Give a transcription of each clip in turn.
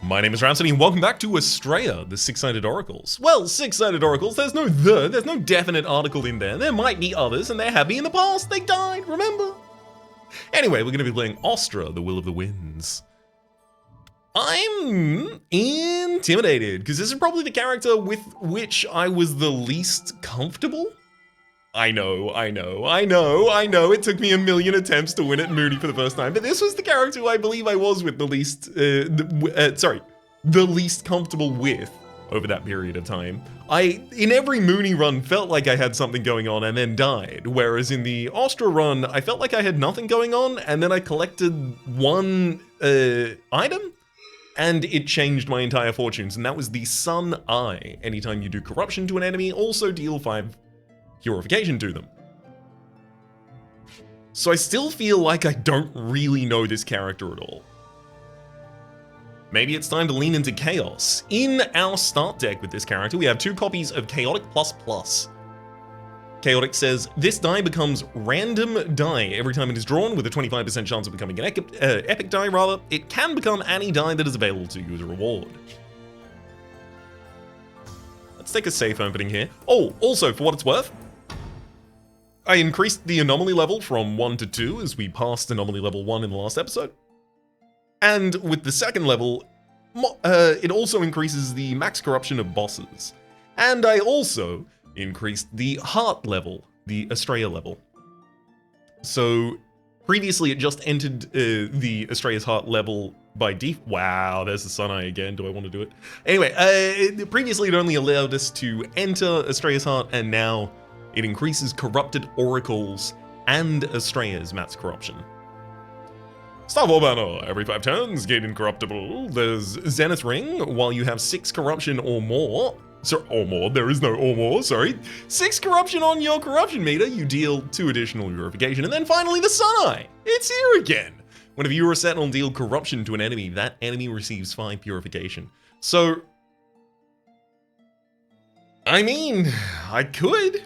My name is Rhapsody and welcome back to Astrea, the Six-Sided Oracles. Well, Six-Sided Oracles, there's no definite article in there. There might be others, and there have been in the past. They died, remember? Anyway, we're going to be playing Austra, the Will of the Winds. I'm intimidated, because this is probably the character with which I was the least comfortable. I know. It took me a million attempts to win at Moody for the first time, but this was the character who I believe I was with the least, the least comfortable with over that period of time. In every Mooney run, felt like I had something going on and then died, whereas in the Austra run, I felt like I had nothing going on, and then I collected one item, and it changed my entire fortunes, and that was the Sun Eye. Anytime you do corruption to an enemy, also deal 5 purification to them. So I still feel like I don't really know this character at all. Maybe it's time to lean into Chaos. In our start deck with this character, we have 2 copies of Chaotic++. Chaotic says, this die becomes random die every time it is drawn with a 25% chance of becoming an epic die rather. It can become any die that is available to you as a reward. Let's take a safe opening here. Oh, also, for what it's worth, I increased the anomaly level from 1 to 2 as we passed anomaly level 1 in the last episode. And with the second level, it also increases the max corruption of bosses. And I also increased the heart level, the Astrea level. So previously it just entered the Astrea's heart level by default. Wow, there's the Sun Eye again. Do I want to do it? Anyway, previously it only allowed us to enter Astrea's heart, and now it increases corrupted oracles and Astrea's max corruption. Star War Banner, every 5 turns, gain incorruptible. There's Zenith Ring, while you have 6 corruption or more. There is no or more, sorry. 6 corruption on your corruption meter, you deal 2 additional purification. And then finally the Sun Eye, it's here again. Whenever you or a Sentinel deal corruption to an enemy, that enemy receives 5 purification. So, I mean, I could.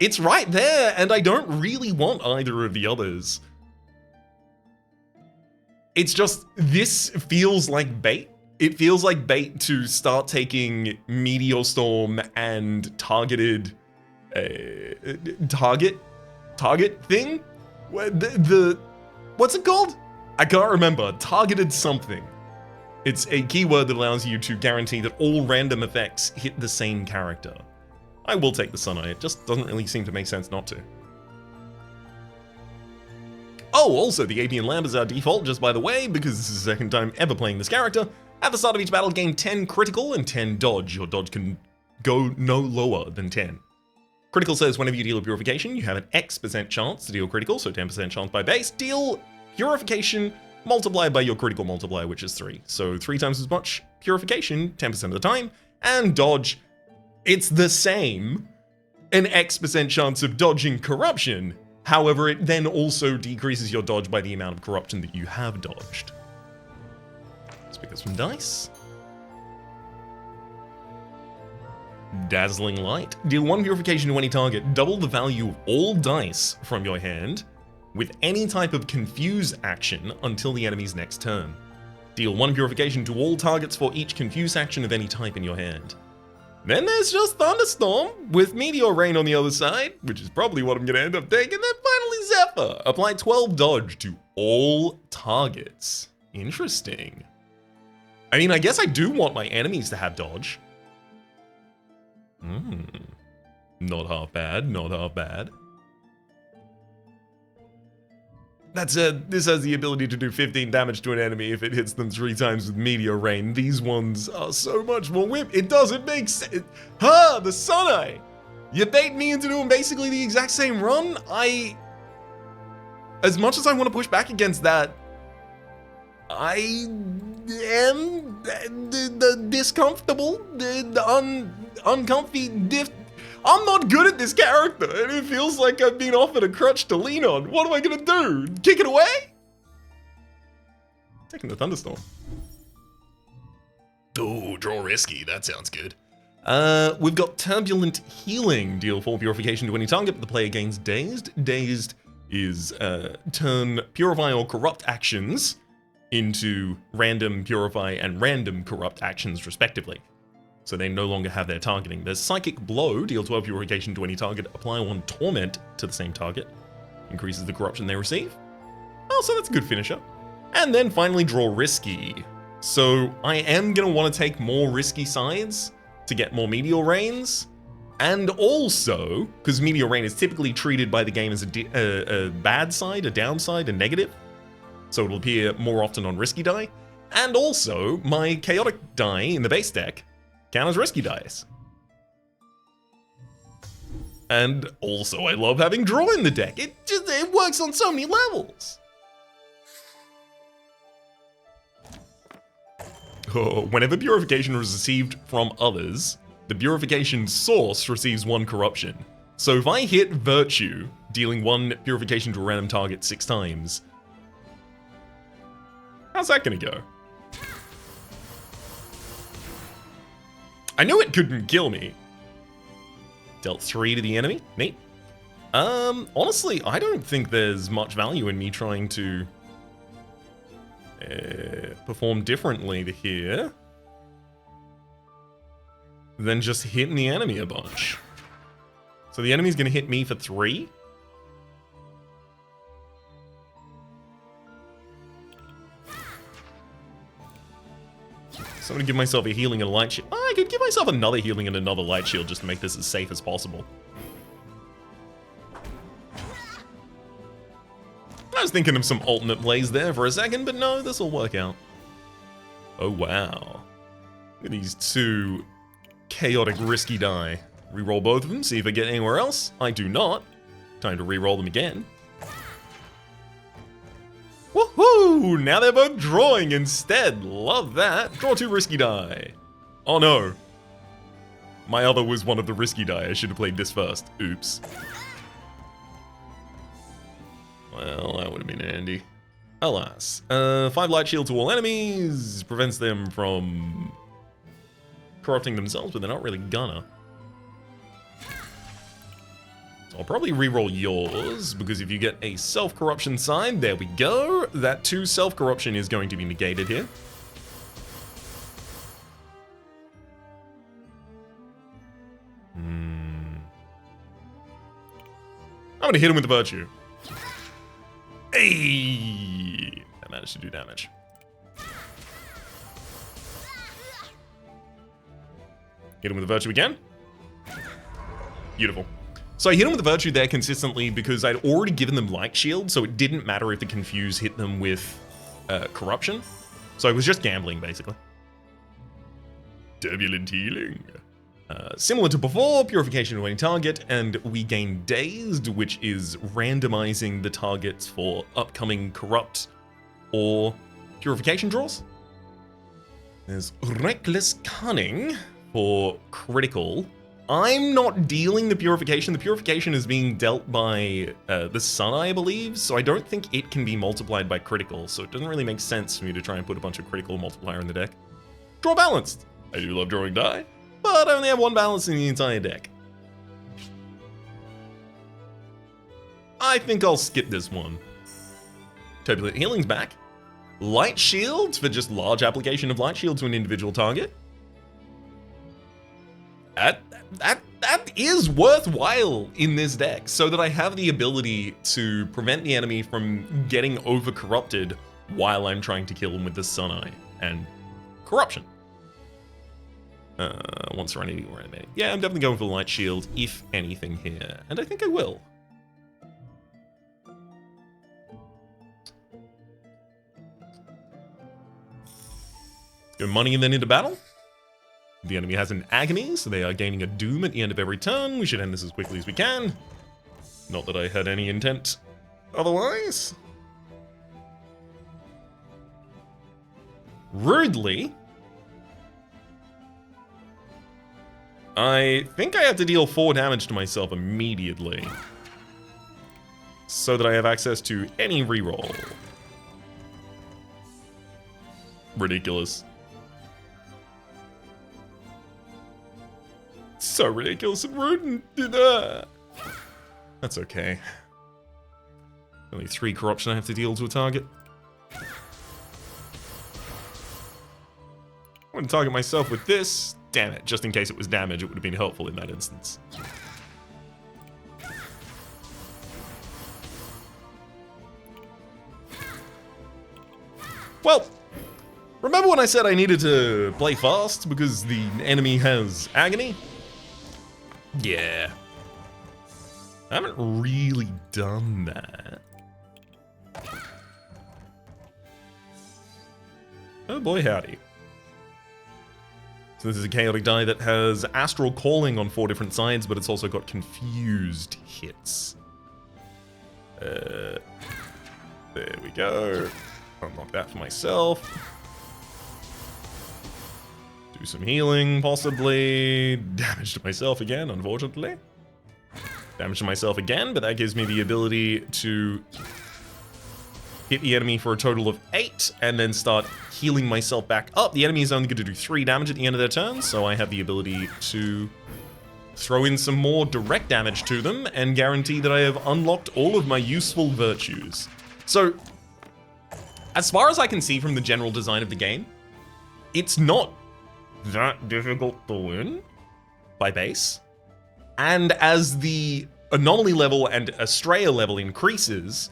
It's right there, and I don't really want either of the others. It's just, this feels like bait. It feels like bait to start taking Meteor Storm and targeted, target thing? What's it called? I can't remember. Targeted something. It's a keyword that allows you to guarantee that all random effects hit the same character. I will take the Sun Eye, it just doesn't really seem to make sense not to. Oh, also, the AP and Lamp is our default, just by the way, because this is the second time ever playing this character. At the start of each battle, gain 10 critical and 10 dodge. Your dodge can go no lower than 10. Critical says whenever you deal a purification, you have an X% chance to deal critical, so 10% chance by base. Deal purification multiplied by your critical multiplier, which is 3. So 3 times as much purification, 10% of the time, and dodge, it's the same, an X% chance of dodging corruption. However, it then also decreases your dodge by the amount of corruption that you have dodged. Let's pick up some dice. Dazzling Light. Deal 1 purification to any target. Double the value of all dice from your hand with any type of confuse action until the enemy's next turn. Deal 1 purification to all targets for each confuse action of any type in your hand. Then there's just Thunderstorm, with Meteor Rain on the other side, which is probably what I'm going to end up taking. Then finally Zephyr. Apply 12 dodge to all targets. Interesting. I mean, I guess I do want my enemies to have dodge. Not half bad, not half bad. This has the ability to do 15 damage to an enemy if it hits them 3 times with Meteor Rain. These ones are so much more whip. It doesn't make sense. The Sun Eye! You bait me into doing basically the exact same run? As much as I want to push back against that, I am discomfortable, uncomfy, I'm not good at this character, and it feels like I've been offered a crutch to lean on. What am I gonna do? Kick it away? Taking the Thunderstorm. Oh, draw risky. That sounds good. We've got Turbulent Healing. Deal 4 purification to any target, but the player gains Dazed. Dazed is turn purify or corrupt actions into random purify and random corrupt actions respectively. So they no longer have their targeting. There's Psychic Blow, deal 12 purification to any target, apply 1 torment to the same target, increases the corruption they receive. Oh, so that's a good finisher. And then finally draw Risky. So I am going to want to take more risky sides to get more Meteor Rains. And also, because Meteor Rain is typically treated by the game as a bad side, a downside, a negative. So it'll appear more often on risky die. And also, my chaotic die in the base deck count as risky dice. And also, I love having draw in the deck. It works on so many levels. Oh, whenever purification is received from others, the purification source receives 1 corruption. So if I hit Virtue, dealing 1 purification to a random target 6 times, how's that gonna go? I knew it couldn't kill me. Dealt 3 to the enemy. Neat. Honestly, I don't think there's much value in me trying to perform differently here than just hitting the enemy a bunch. So the enemy's gonna hit me for 3. So I'm gonna give myself a healing and a light shield. Oh, I could give myself another healing and another light shield just to make this as safe as possible. I was thinking of some alternate plays there for a second, but no, this will work out. Oh wow. Look at these 2 chaotic risky die. Reroll both of them, see if I get anywhere else. I do not. Time to reroll them again. Woohoo! Now they're both drawing instead. Love that. Draw 2 risky die. Oh no. My other was one of the risky die. I should have played this first. Oops. Well, that would have been handy. Alas. 5 light shield to all enemies. Prevents them from corrupting themselves, but they're not really gonna. So I'll probably reroll yours, because if you get a self-corruption side, there we go. That 2 self-corruption is going to be negated here. I'm gonna hit him with the Virtue. Hey! I managed to do damage. Hit him with the Virtue again. Beautiful. So I hit him with the Virtue there consistently because I'd already given them Light Shield, so it didn't matter if the Confuse hit them with Corruption. So I was just gambling, basically. Turbulent Healing. Similar to before, Purification to any target, and we gain Dazed, which is randomizing the targets for upcoming Corrupt or Purification draws. There's Reckless Cunning for critical. I'm not dealing the Purification. The Purification is being dealt by the Sun, I believe, so I don't think it can be multiplied by critical, so it doesn't really make sense for me to try and put a bunch of critical multiplier in the deck. Draw Balanced. I do love drawing die, but I only have 1 balance in the entire deck. I think I'll skip this one. Turbulent Healing's back. Light Shields for just large application of Light Shield to an individual target. That is worthwhile in this deck, so that I have the ability to prevent the enemy from getting over-corrupted while I'm trying to kill him with the Sun Eye and Corruption. One Serenity or Animating. Yeah, I'm definitely going for the Light Shield, if anything here, and I think I will. Go money and then into battle. The enemy has an Agony, so they are gaining a Doom at the end of every turn. We should end this as quickly as we can. Not that I had any intent otherwise. Rudely, I think I have to deal 4 damage to myself immediately, so that I have access to any reroll. Ridiculous. So ridiculous and rude and that's okay. Only 3 corruption I have to deal to a target. I'm gonna target myself with this. Damn it, just in case it was damage, it would have been helpful in that instance. Well, remember when I said I needed to play fast because the enemy has agony? Yeah. I haven't really done that. Oh boy, howdy. So this is a chaotic die that has Astral Calling on 4 different sides, but it's also got confused hits. There we go. Unlock that for myself. Do some healing, possibly. Damage to myself again, unfortunately. Damage to myself again, but that gives me the ability to hit the enemy for a total of 8, and then start healing myself back up. The enemy is only going to do 3 damage at the end of their turn, so I have the ability to throw in some more direct damage to them, and guarantee that I have unlocked all of my useful virtues. So, as far as I can see from the general design of the game, it's not that difficult to win by base. And as the anomaly level and Astrea level increases,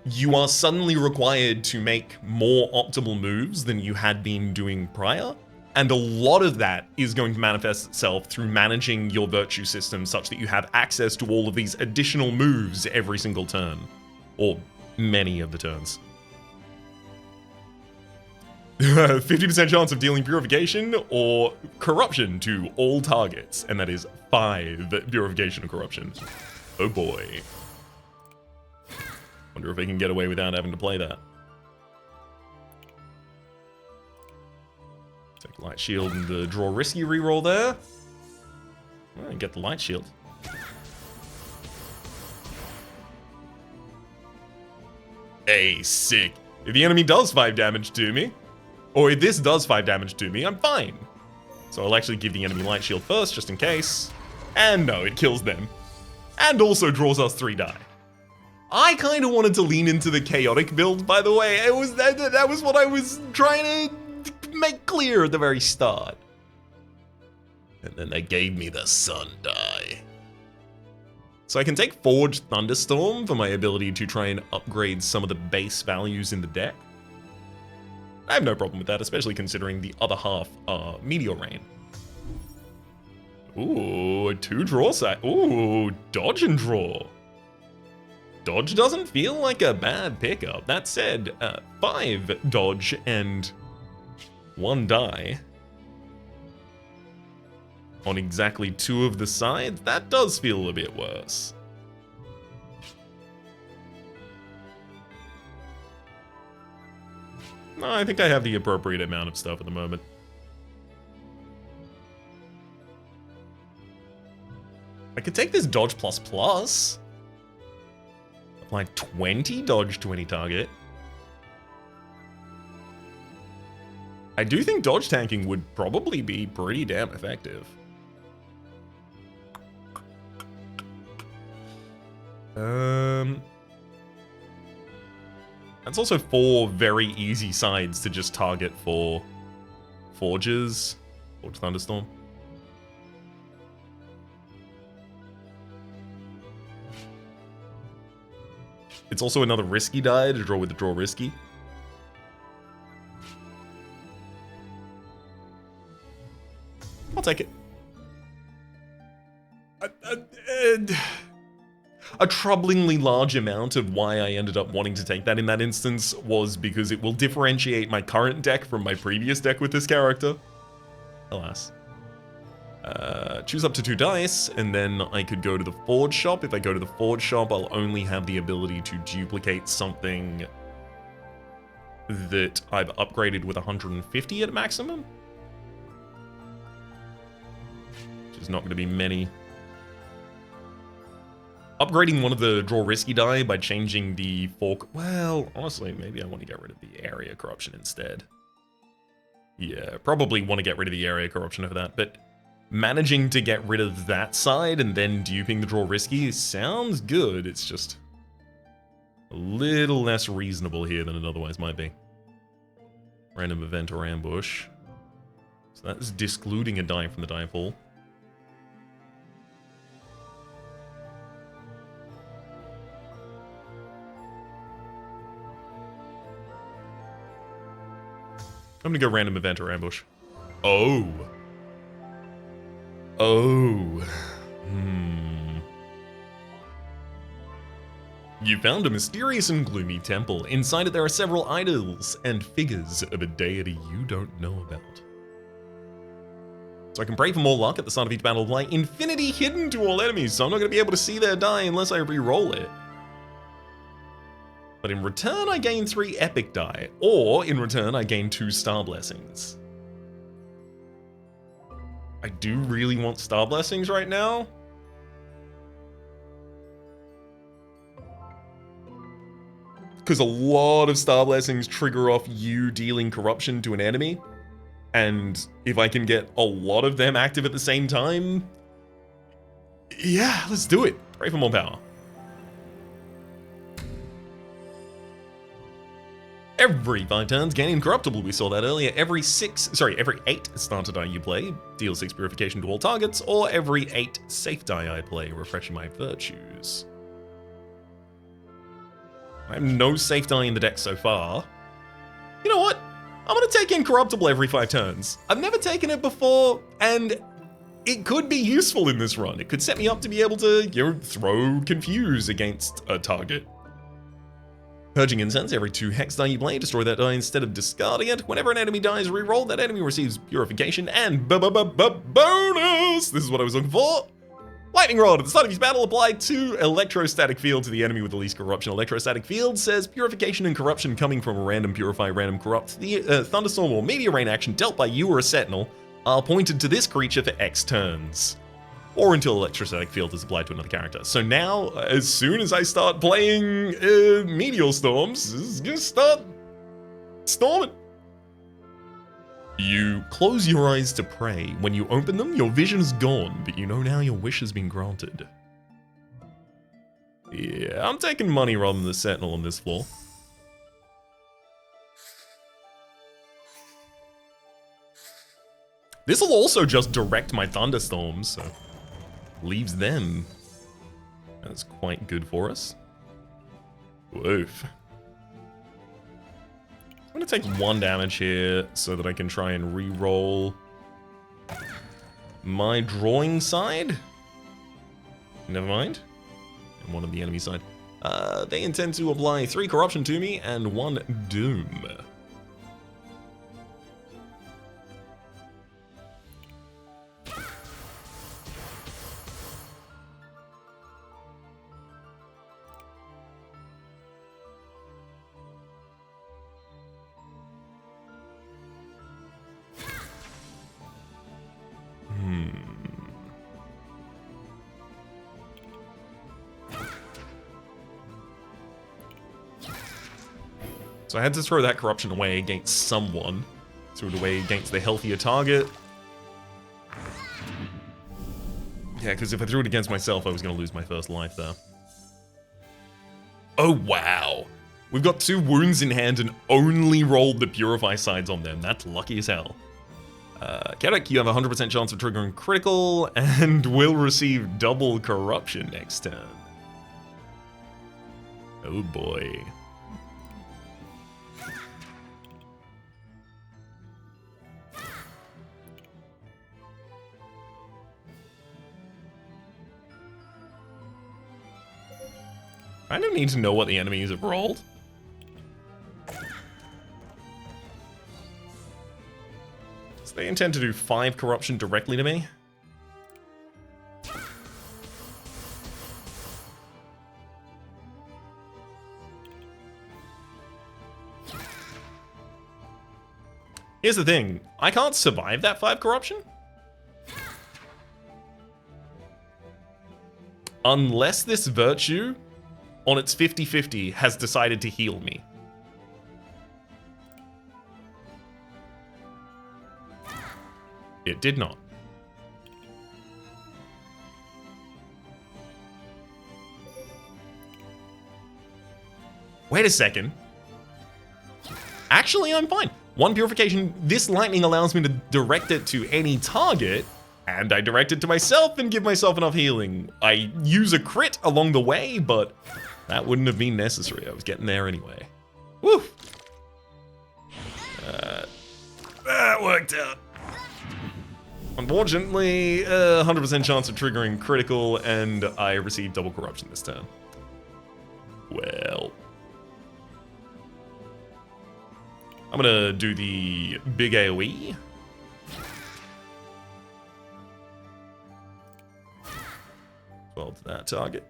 you are suddenly required to make more optimal moves than you had been doing prior. And a lot of that is going to manifest itself through managing your virtue system such that you have access to all of these additional moves every single turn. Or many of the turns. 50% chance of dealing Purification or Corruption to all targets, and that is 5 Purification or Corruption. Oh boy. Wonder if I can get away without having to play that. Take Light Shield and the Draw Risky reroll there. And get the Light Shield. Hey, sick. If the enemy does 5 damage to me, or if this does 5 damage to me, I'm fine. So I'll actually give the enemy Light Shield first, just in case. And no, it kills them. And also draws us 3 die. I kind of wanted to lean into the chaotic build, by the way. It was that was what I was trying to make clear at the very start. And then they gave me the Sun die. So I can take Forged Thunderstorm for my ability to try and upgrade some of the base values in the deck. I have no problem with that, especially considering the other half are Meteor Rain. Ooh, a 2 draw side. Ooh, dodge and draw. Dodge doesn't feel like a bad pickup. That said, 5 dodge and 1 die on exactly 2 of the sides. That does feel a bit worse. No, I think I have the appropriate amount of stuff at the moment. I could take this dodge plus. Apply 20 dodge to any target. I do think dodge tanking would probably be pretty damn effective. That's also 4 very easy sides to just target for Forges. Forge Thunderstorm. It's also another risky die to draw with the Draw Risky. I'll take it. A troublingly large amount of why I ended up wanting to take that in that instance was because it will differentiate my current deck from my previous deck with this character. Alas. Choose up to 2 dice, and then I could go to the Forge Shop. If I go to the Forge Shop, I'll only have the ability to duplicate something that I've upgraded with 150 at maximum. Which is not going to be many. Upgrading one of the Draw Risky die by changing the fork... Well, honestly, maybe I want to get rid of the Area Corruption instead. Yeah, probably want to get rid of the Area Corruption over that, but managing to get rid of that side and then duping the Draw Risky sounds good. It's just a little less reasonable here than it otherwise might be. Random event or ambush. So that is discluding a die from the die pool. I'm gonna go random event or ambush. Oh. Oh. You found a mysterious and gloomy temple. Inside it there are several idols and figures of a deity you don't know about. So I can pray for more luck at the start of each battle by infinity hidden to all enemies, so I'm not going to be able to see their die unless I re-roll it. But in return I gain 3 epic die, or in return I gain 2 star blessings. I do really want star blessings right now. Because a lot of star blessings trigger off you dealing corruption to an enemy. And if I can get a lot of them active at the same time, yeah, let's do it. Pray for more power. Every 5 turns, gain incorruptible. We saw that earlier. Every 8 starter die you play, deal 6 purification to all targets, or every 8 safe die I play, refreshing my virtues. I have no safe die in the deck so far. You know what? I'm gonna take incorruptible every 5 turns. I've never taken it before, and it could be useful in this run. It could set me up to be able to, you know, throw confuse against a target. Purging Incense, every 2 hex die you play, destroy that die instead of discarding it. Whenever an enemy dies, reroll, that enemy receives purification and bonus! This is what I was looking for. Lightning Rod, at the start of each battle, apply 2 electrostatic field to the enemy with the least corruption. Electrostatic field says purification and corruption coming from a random purify, random corrupt. The thunderstorm or meteor rain action dealt by you or a sentinel are pointed to this creature for X turns. Or until electrostatic field is applied to another character. So now, as soon as I start playing meteor storms, it's gonna start storming. You close your eyes to pray. When you open them, your vision is gone, but you know now your wish has been granted. Yeah, I'm taking money rather than the Sentinel on this floor. This'll also just direct my thunderstorms, so leaves them. That's quite good for us. Woof. I'm gonna take 1 damage here so that I can try and re-roll my drawing side. Never mind. And 1 on the enemy side. They intend to apply 3 corruption to me and 1 doom. So I had to throw that corruption away against someone. Threw it away against the healthier target. Yeah, because if I threw it against myself, I was going to lose my first life there. Oh, wow. We've got 2 wounds in hand and only rolled the Purify sides on them. That's lucky as hell. Kedek, you have a 100% chance of triggering critical and will receive double corruption next turn. Oh boy. I don't need to know what the enemies have rolled. So they intend to do 5 corruption directly to me. Here's the thing, I can't survive that 5 corruption. Unless this virtue, on its 50-50, has decided to heal me. It did not. Wait a second. Actually, I'm fine. 1 purification. This lightning allows me to direct it to any target, and I direct it to myself and give myself enough healing. I use a crit along the way, but that wouldn't have been necessary. I was getting there anyway. Woo! That worked out. Unfortunately, 100% chance of triggering critical, and I received double corruption this turn. Well, I'm gonna do the big AoE. Well, to that target.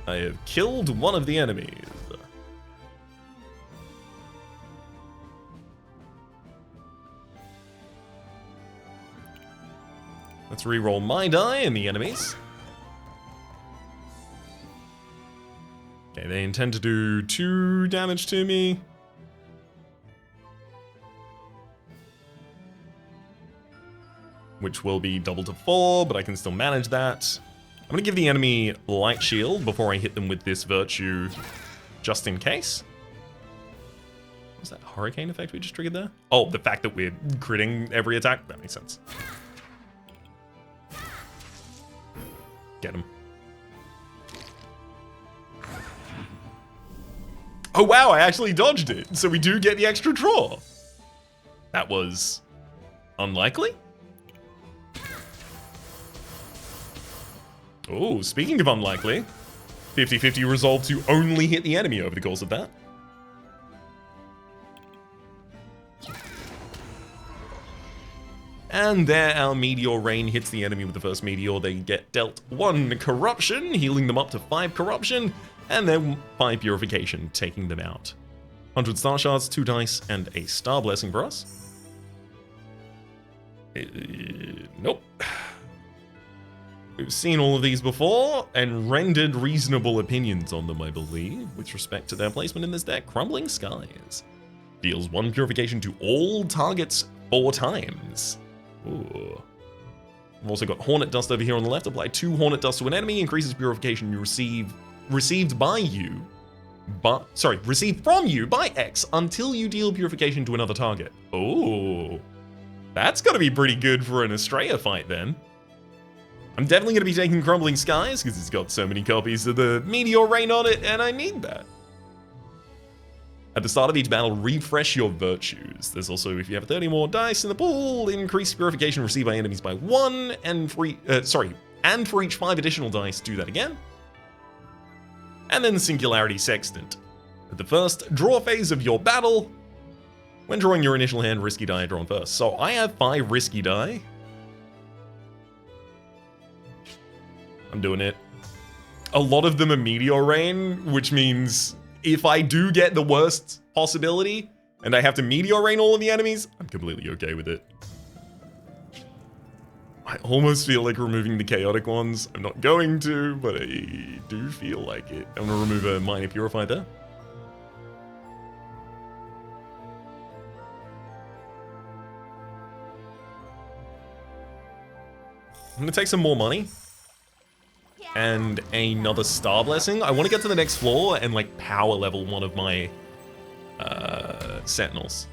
I have killed one of the enemies. Let's re-roll my die and the enemies. Okay, they intend to do 2 damage to me. Which will be double to 4, but I can still manage that. I'm gonna give the enemy light shield before I hit them with this virtue, just in case. What was that hurricane effect we just triggered there? Oh, the fact that we're critting every attack? That makes sense. Get him. Oh wow, I actually dodged it, so we do get the extra draw. That was unlikely. Oh, speaking of unlikely, 50-50 resolve to only hit the enemy over the course of that. And there our Meteor Rain hits the enemy with the first Meteor. They get dealt 1 Corruption, healing them up to 5 Corruption, and then 5 Purification, taking them out. 100 Star Shards, 2 dice, and a Star Blessing for us. Nope. We've seen all of these before, and rendered reasonable opinions on them, I believe, with respect to their placement in this deck. Crumbling Skies. Deals 1 Purification to all targets 4 times. Ooh. I've also got Hornet Dust over here on the left. Apply 2 Hornet Dust to an enemy, increases purification you received from you by X until you deal purification to another target. Oh, that's gotta be pretty good for an Astrea fight then. I'm definitely gonna be taking Crumbling Skies because it's got so many copies of the Meteor Rain on it, and I need that. At the start of each battle, refresh your virtues. There's also, if you have 30 more dice in the pool, increase purification received by enemies by 1, and for each 5 additional dice, do that again. And then Singularity Sextant. At the first draw phase of your battle, when drawing your initial hand, risky die are drawn first. So I have 5 risky die. I'm doing it. A lot of them are Meteor Rain, which means if I do get the worst possibility and I have to Meteor Rain all of the enemies, I'm completely okay with it. I almost feel like removing the chaotic ones. I'm not going to, but I do feel like it. I'm gonna remove a Minor Purify there. I'm gonna take some more money. And another Star Blessing. I want to get to the next floor and like power level one of my Sentinels.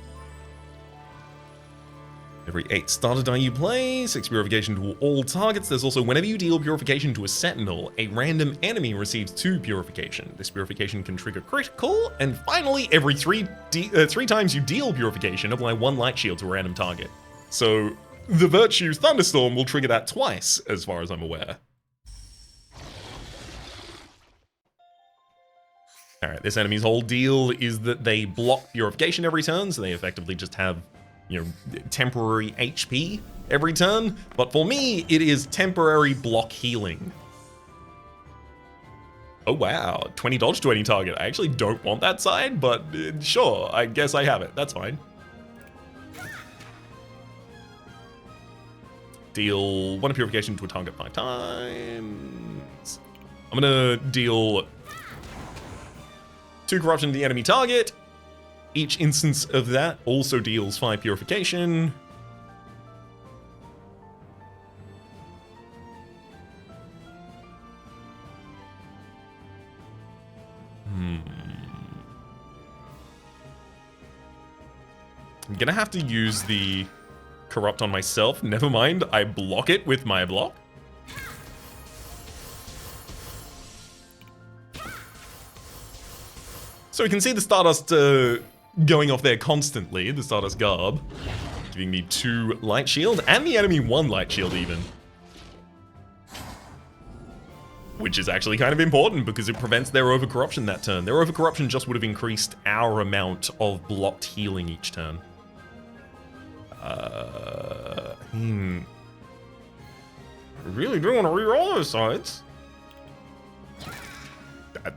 Every 8 starter die you play, 6 purification to all targets. There's also whenever you deal purification to a Sentinel, a random enemy receives 2 purification. This purification can trigger critical. And finally, every 3 times you deal purification, apply 1 light shield to a random target. So the Virtue Thunderstorm will trigger that twice, as far as I'm aware. Alright, this enemy's whole deal is that they block purification every turn, so they effectively just have, you know, temporary HP every turn. But for me, it is temporary block healing. Oh wow, 20 dodge to any target. I actually don't want that side, but sure, I guess I have it. That's fine. Deal 1 purification to a target 5 times. I'm gonna deal 2 corruption to the enemy target. Each instance of that also deals 5 purification. I'm gonna have to use the corrupt on myself. Never mind, I block it with my block. So we can see the Stardust going off there constantly, the Stardust Garb, giving me 2 light shield, and the enemy 1 light shield even. Which is actually kind of important because it prevents their overcorruption that turn. Their overcorruption just would have increased our amount of blocked healing each turn. I really do want to reroll those sides.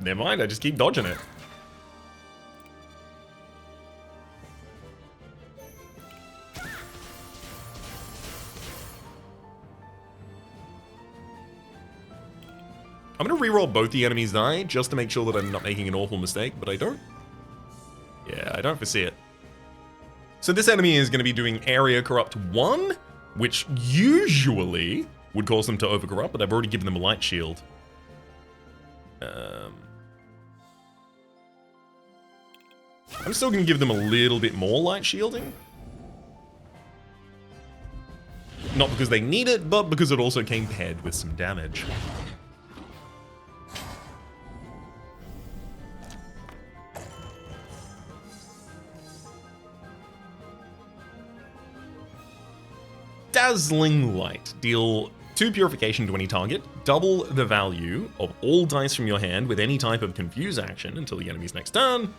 Never mind, I just keep dodging it. I'm gonna reroll both the enemies' die just to make sure that I'm not making an awful mistake, but I don't. Yeah, I don't foresee it. So this enemy is gonna be doing Area Corrupt 1, which usually would cause them to overcorrupt, but I've already given them a light shield. I'm still gonna give them a little bit more light shielding. Not because they need it, but because it also came paired with some damage. Dazzling Light. Deal 2 purification to any target, double the value of all dice from your hand with any type of confuse action until the enemy's next turn,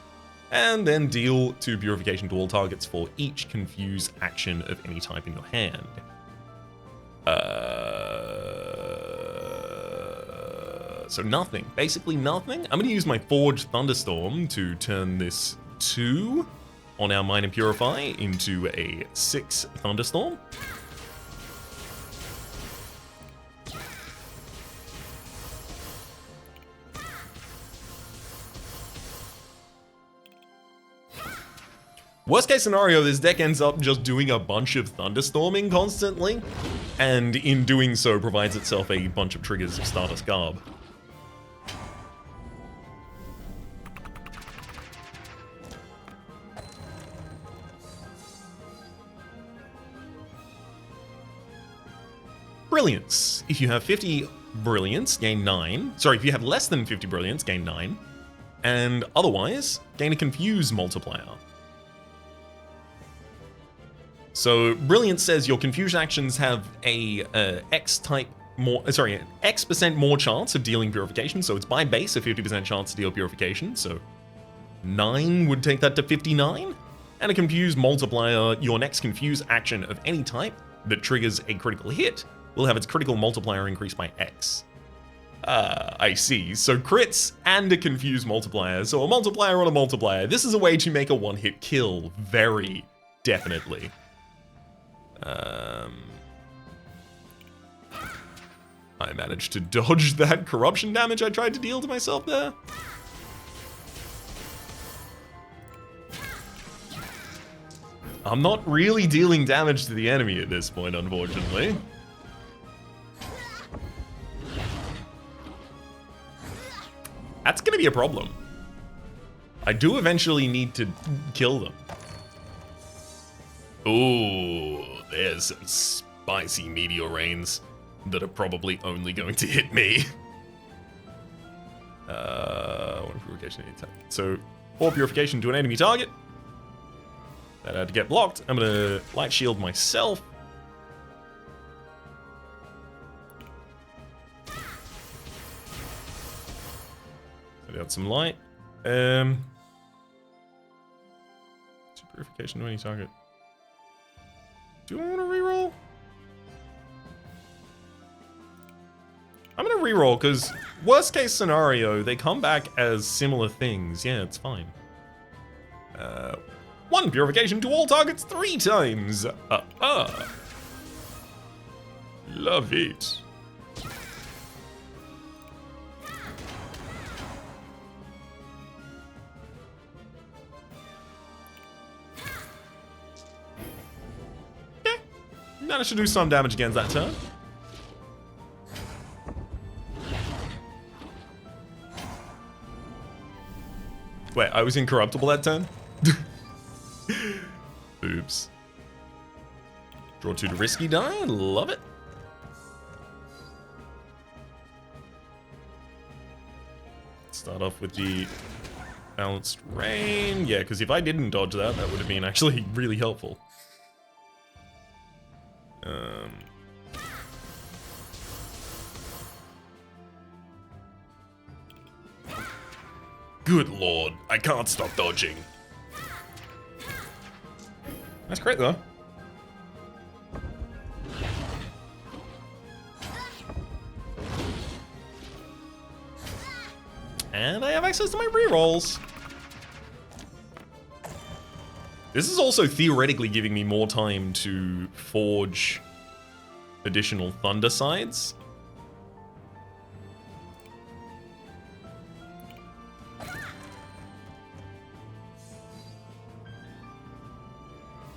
and then deal 2 purification to all targets for each confuse action of any type in your hand. So nothing. Basically nothing. I'm going to use my Forged Thunderstorm to turn this 2 on our Minor Purify into a 6 Thunderstorm. Worst case scenario, this deck ends up just doing a bunch of Thunderstorming constantly, and in doing so provides itself a bunch of triggers of Stardust Garb. Brilliance. If you have 50 Brilliance, gain 9. Sorry, if you have less than 50 Brilliance, gain 9. And otherwise, gain a Confuse multiplier. So Brilliance says your Confuse actions have a X% more chance of dealing Purification, so it's by base a 50% chance to deal Purification, so 9 would take that to 59. And a Confuse multiplier, your next Confuse action of any type that triggers a critical hit will have its critical multiplier increased by X. I see. So crits and a Confuse multiplier, so a multiplier on a multiplier. This is a way to make a one-hit kill, very definitely. I managed to dodge that corruption damage I tried to deal to myself there. I'm not really dealing damage to the enemy at this point, unfortunately. That's gonna be a problem. I do eventually need to kill them. Ooh, there's some spicy meteor rains that are probably only going to hit me. One purification to any target. So, 4 purification to an enemy target. That had to get blocked. I'm gonna light shield myself. Set out some light. 2 purification to any target. Do I want to reroll? I'm gonna reroll because worst case scenario, they come back as similar things. Yeah, it's fine. 1 purification to all targets 3 times. Love it. Yeah, managed to do some damage against that turn. Wait, I was incorruptible that turn? Oops. Draw 2 to risky die. Love it. Start off with the balanced rain. Yeah, because if I didn't dodge that, that would have been actually really helpful. Good lord, I can't stop dodging. That's great though. And I have access to my rerolls. This is also theoretically giving me more time to forge additional thunder sides.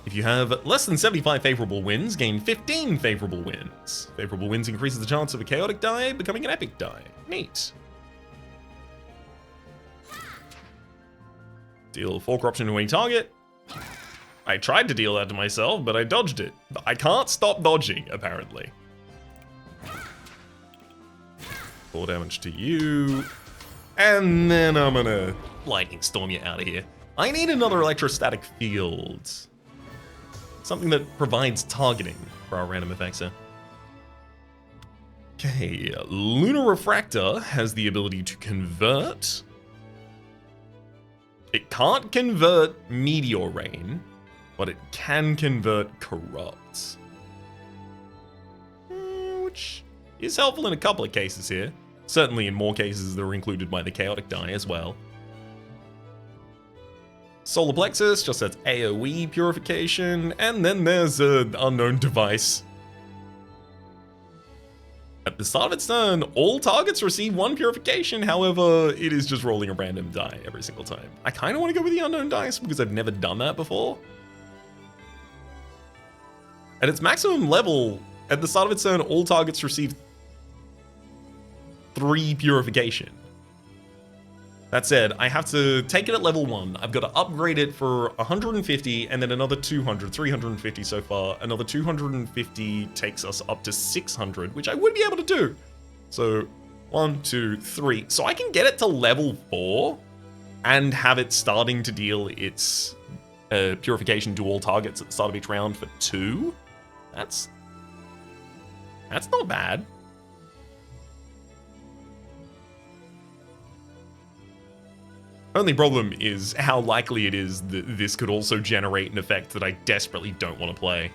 If you have less than 75 favorable wins, gain 15 favorable wins. Favorable wins increases the chance of a chaotic die becoming an epic die. Neat. Deal 4 corruption to any target. I tried to deal that to myself, but I dodged it. I can't stop dodging, apparently. 4 damage to you. And then I'm gonna lightning storm you out of here. I need another electrostatic field. Something that provides targeting for our random effects here. Okay, Lunar Refractor has the ability to convert. It can't convert Meteor Rain, but it can convert Corrupt. Which is helpful in a couple of cases here. Certainly in more cases that are included by the Chaotic die as well. Solar Plexus just sets AoE purification, and then there's an unknown device. At the start of its turn, all targets receive 1 purification, however, it is just rolling a random die every single time. I kind of want to go with the unknown dice because I've never done that before. At its maximum level, at the start of its turn, all targets receive 3 purification. That said, I have to take it at level 1. I've got to upgrade it for 150 and then another 200, 350 so far. Another 250 takes us up to 600, which I would be able to do. So 1, 2, 3. So I can get it to level 4 and have it starting to deal its purification to all targets at the start of each round for 2. That's not bad. Only problem is how likely it is that this could also generate an effect that I desperately don't want to play.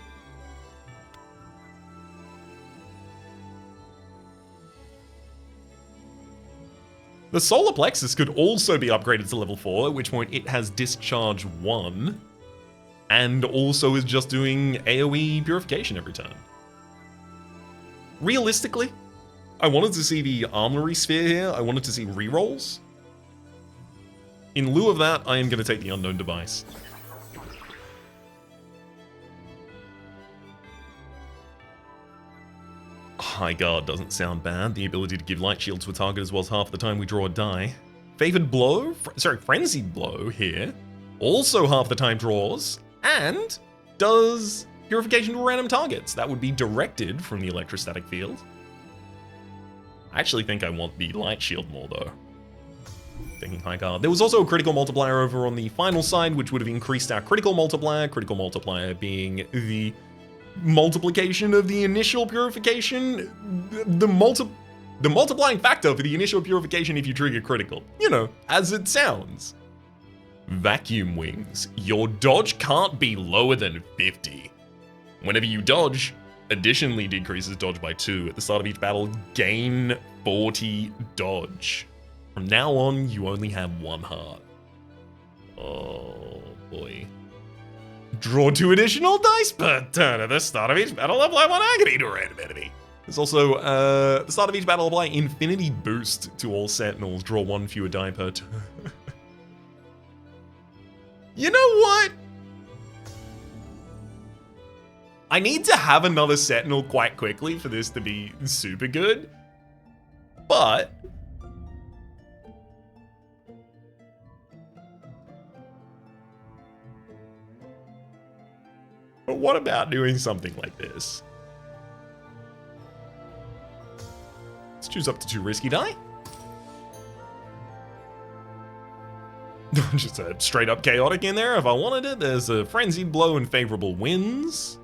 The Solar Plexus could also be upgraded to level 4, at which point it has Discharge 1, and also is just doing AoE purification every turn. Realistically, I wanted to see the Armory Sphere here, I wanted to see rerolls. In lieu of that, I am going to take the unknown device. High Guard doesn't sound bad. The ability to give light shield to a target as well as half the time we draw a die. Favored Blow, Frenzied Blow here. Also half the time draws, and does purification to random targets. That would be directed from the electrostatic field. I actually think I want the light shield more though. Thinking High Guard. There was also a critical multiplier over on the final side, which would have increased our critical multiplier being the multiplication of the initial purification, the multiplying factor for the initial purification if you trigger critical. You know, as it sounds. Vacuum Wings. Your dodge can't be lower than 50. Whenever you dodge, additionally decreases dodge by 2. At the start of each battle, gain 40 dodge. From now on, you only have 1 heart. Oh boy. Draw 2 additional dice per turn at the start of each battle. Apply 1 agony to a random enemy. There's also, at the start of each battle, apply infinity boost to all sentinels. Draw 1 fewer die per turn. You know what? I need to have another sentinel quite quickly for this to be super good. But But what about doing something like this? Let's choose up to 2 risky die. Just a straight up chaotic in there if I wanted it. There's a frenzied blow and favorable winds.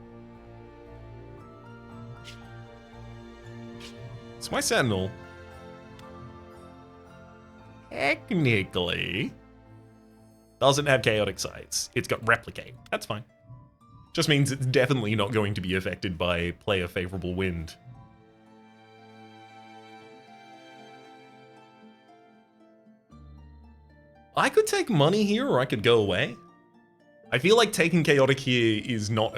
It's my Sentinel. Technically doesn't have chaotic sights. It's got replicate. That's fine. Just means it's definitely not going to be affected by player favorable wind. I could take money here, or I could go away. I feel like taking chaotic here is not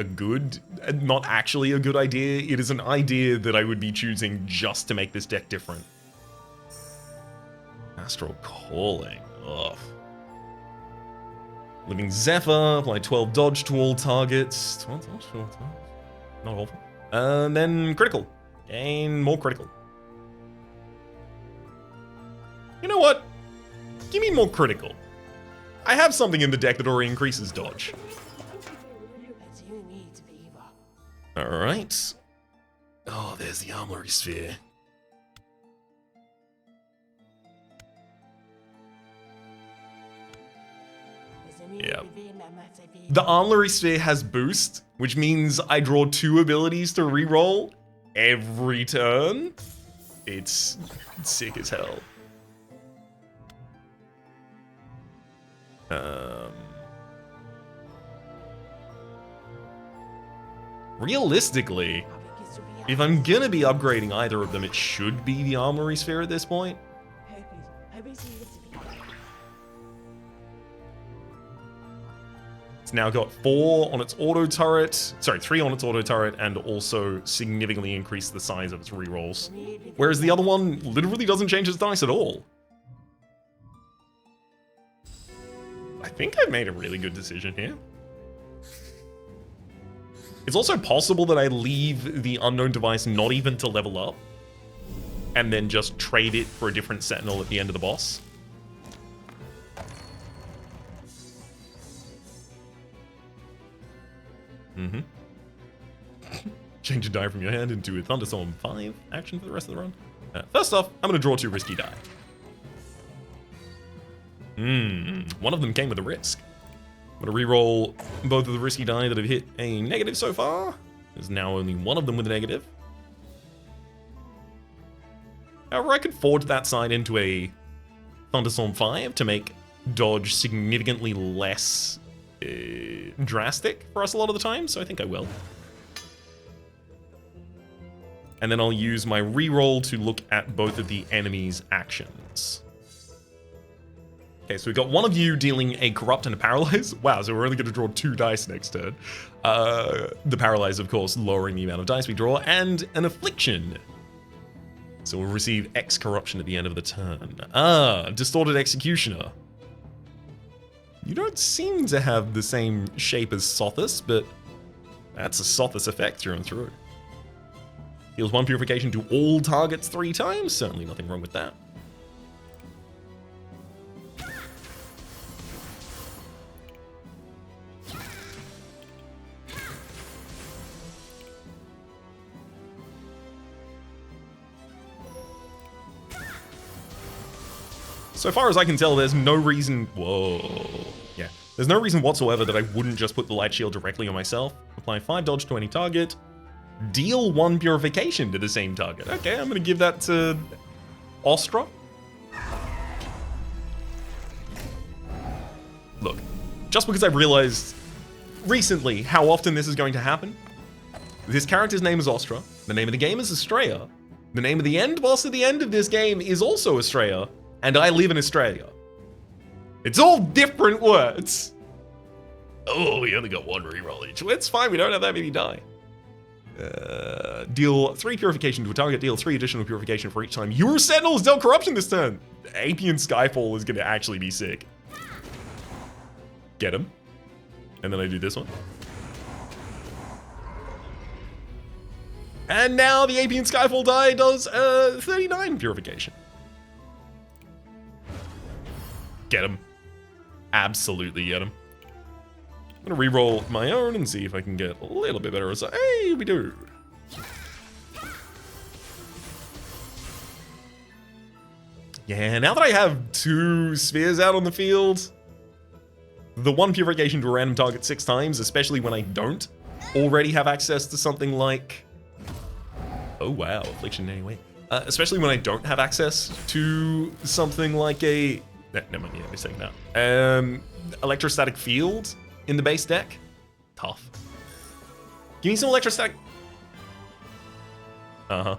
actually a good idea. It is an idea that I would be choosing just to make this deck different. Astral Calling. Ugh. Living Zephyr, apply 12 dodge to all targets. 12 dodge to all targets. Not awful. And then critical. Gain more critical. You know what? Give me more critical. I have something in the deck that already increases dodge. Alright. Oh, there's the Armory Sphere. Yeah. The Armory Sphere has boost, which means I draw 2 abilities to reroll every turn. It's sick as hell. Realistically, if I'm gonna be upgrading either of them, it should be the Armory Sphere at this point. It's now got 4 on its auto turret, sorry, 3 on its auto turret, and also significantly increased the size of its rerolls. Whereas the other one literally doesn't change its dice at all. I think I've made a really good decision here. It's also possible that I leave the unknown device not even to level up, and then just trade it for a different Sentinel at the end of the boss. Change a die from your hand into a Thunderstorm 5 action for the rest of the run. First off, I'm going to draw 2 risky die. One of them came with a risk. I'm going to reroll both of the risky die that have hit a negative so far. There's now only one of them with a negative. However, I could forge that side into a Thunderstorm 5 to make dodge significantly less drastic for us a lot of the time, so I think I will. And then I'll use my reroll to look at both of the enemy's actions. Okay, so we've got one of you dealing a Corrupt and a Paralyze. Wow, so we're only going to draw 2 dice next turn. The Paralyze, of course, lowering the amount of dice we draw, and an Affliction. So we'll receive X Corruption at the end of the turn. Distorted Executioner. You don't seem to have the same shape as Sothis, but that's a Sothis effect through and through. Deals 1 purification to all targets 3 times. Certainly nothing wrong with that. So far as I can tell, there's no reason... Whoa. Yeah. There's no reason whatsoever that I wouldn't just put the Light Shield directly on myself. Apply 5 dodge to any target. Deal 1 purification to the same target. Okay, I'm going to give that to Austra. Look, just because I've realized recently how often this is going to happen, this character's name is Austra, the name of the game is Astrea, the name of the end boss at the end of this game is also Astrea, and I live in Australia. It's all different words. Oh, we only got 1 reroll each. It's fine, we don't have that many die. Deal 3 purification to a target, deal 3 additional purification for each time your Sentinel is dealt corruption this turn. Apian Skyfall is going to actually be sick. Get him. And then I do this one. And now the Apian Skyfall die does 39 purification. Get him. Absolutely get him. I'm gonna re-roll my own and see if I can get a little bit better result. Hey, we do. Yeah, now that I have 2 spheres out on the field, the 1 purification to a random target 6 times, especially when I don't already have access to something like... Oh wow, affliction anyway. Especially when I don't have access to something like a... Never mind, yeah, mistake that. Electrostatic field in the base deck. Tough. Give me some electrostatic... Uh-huh.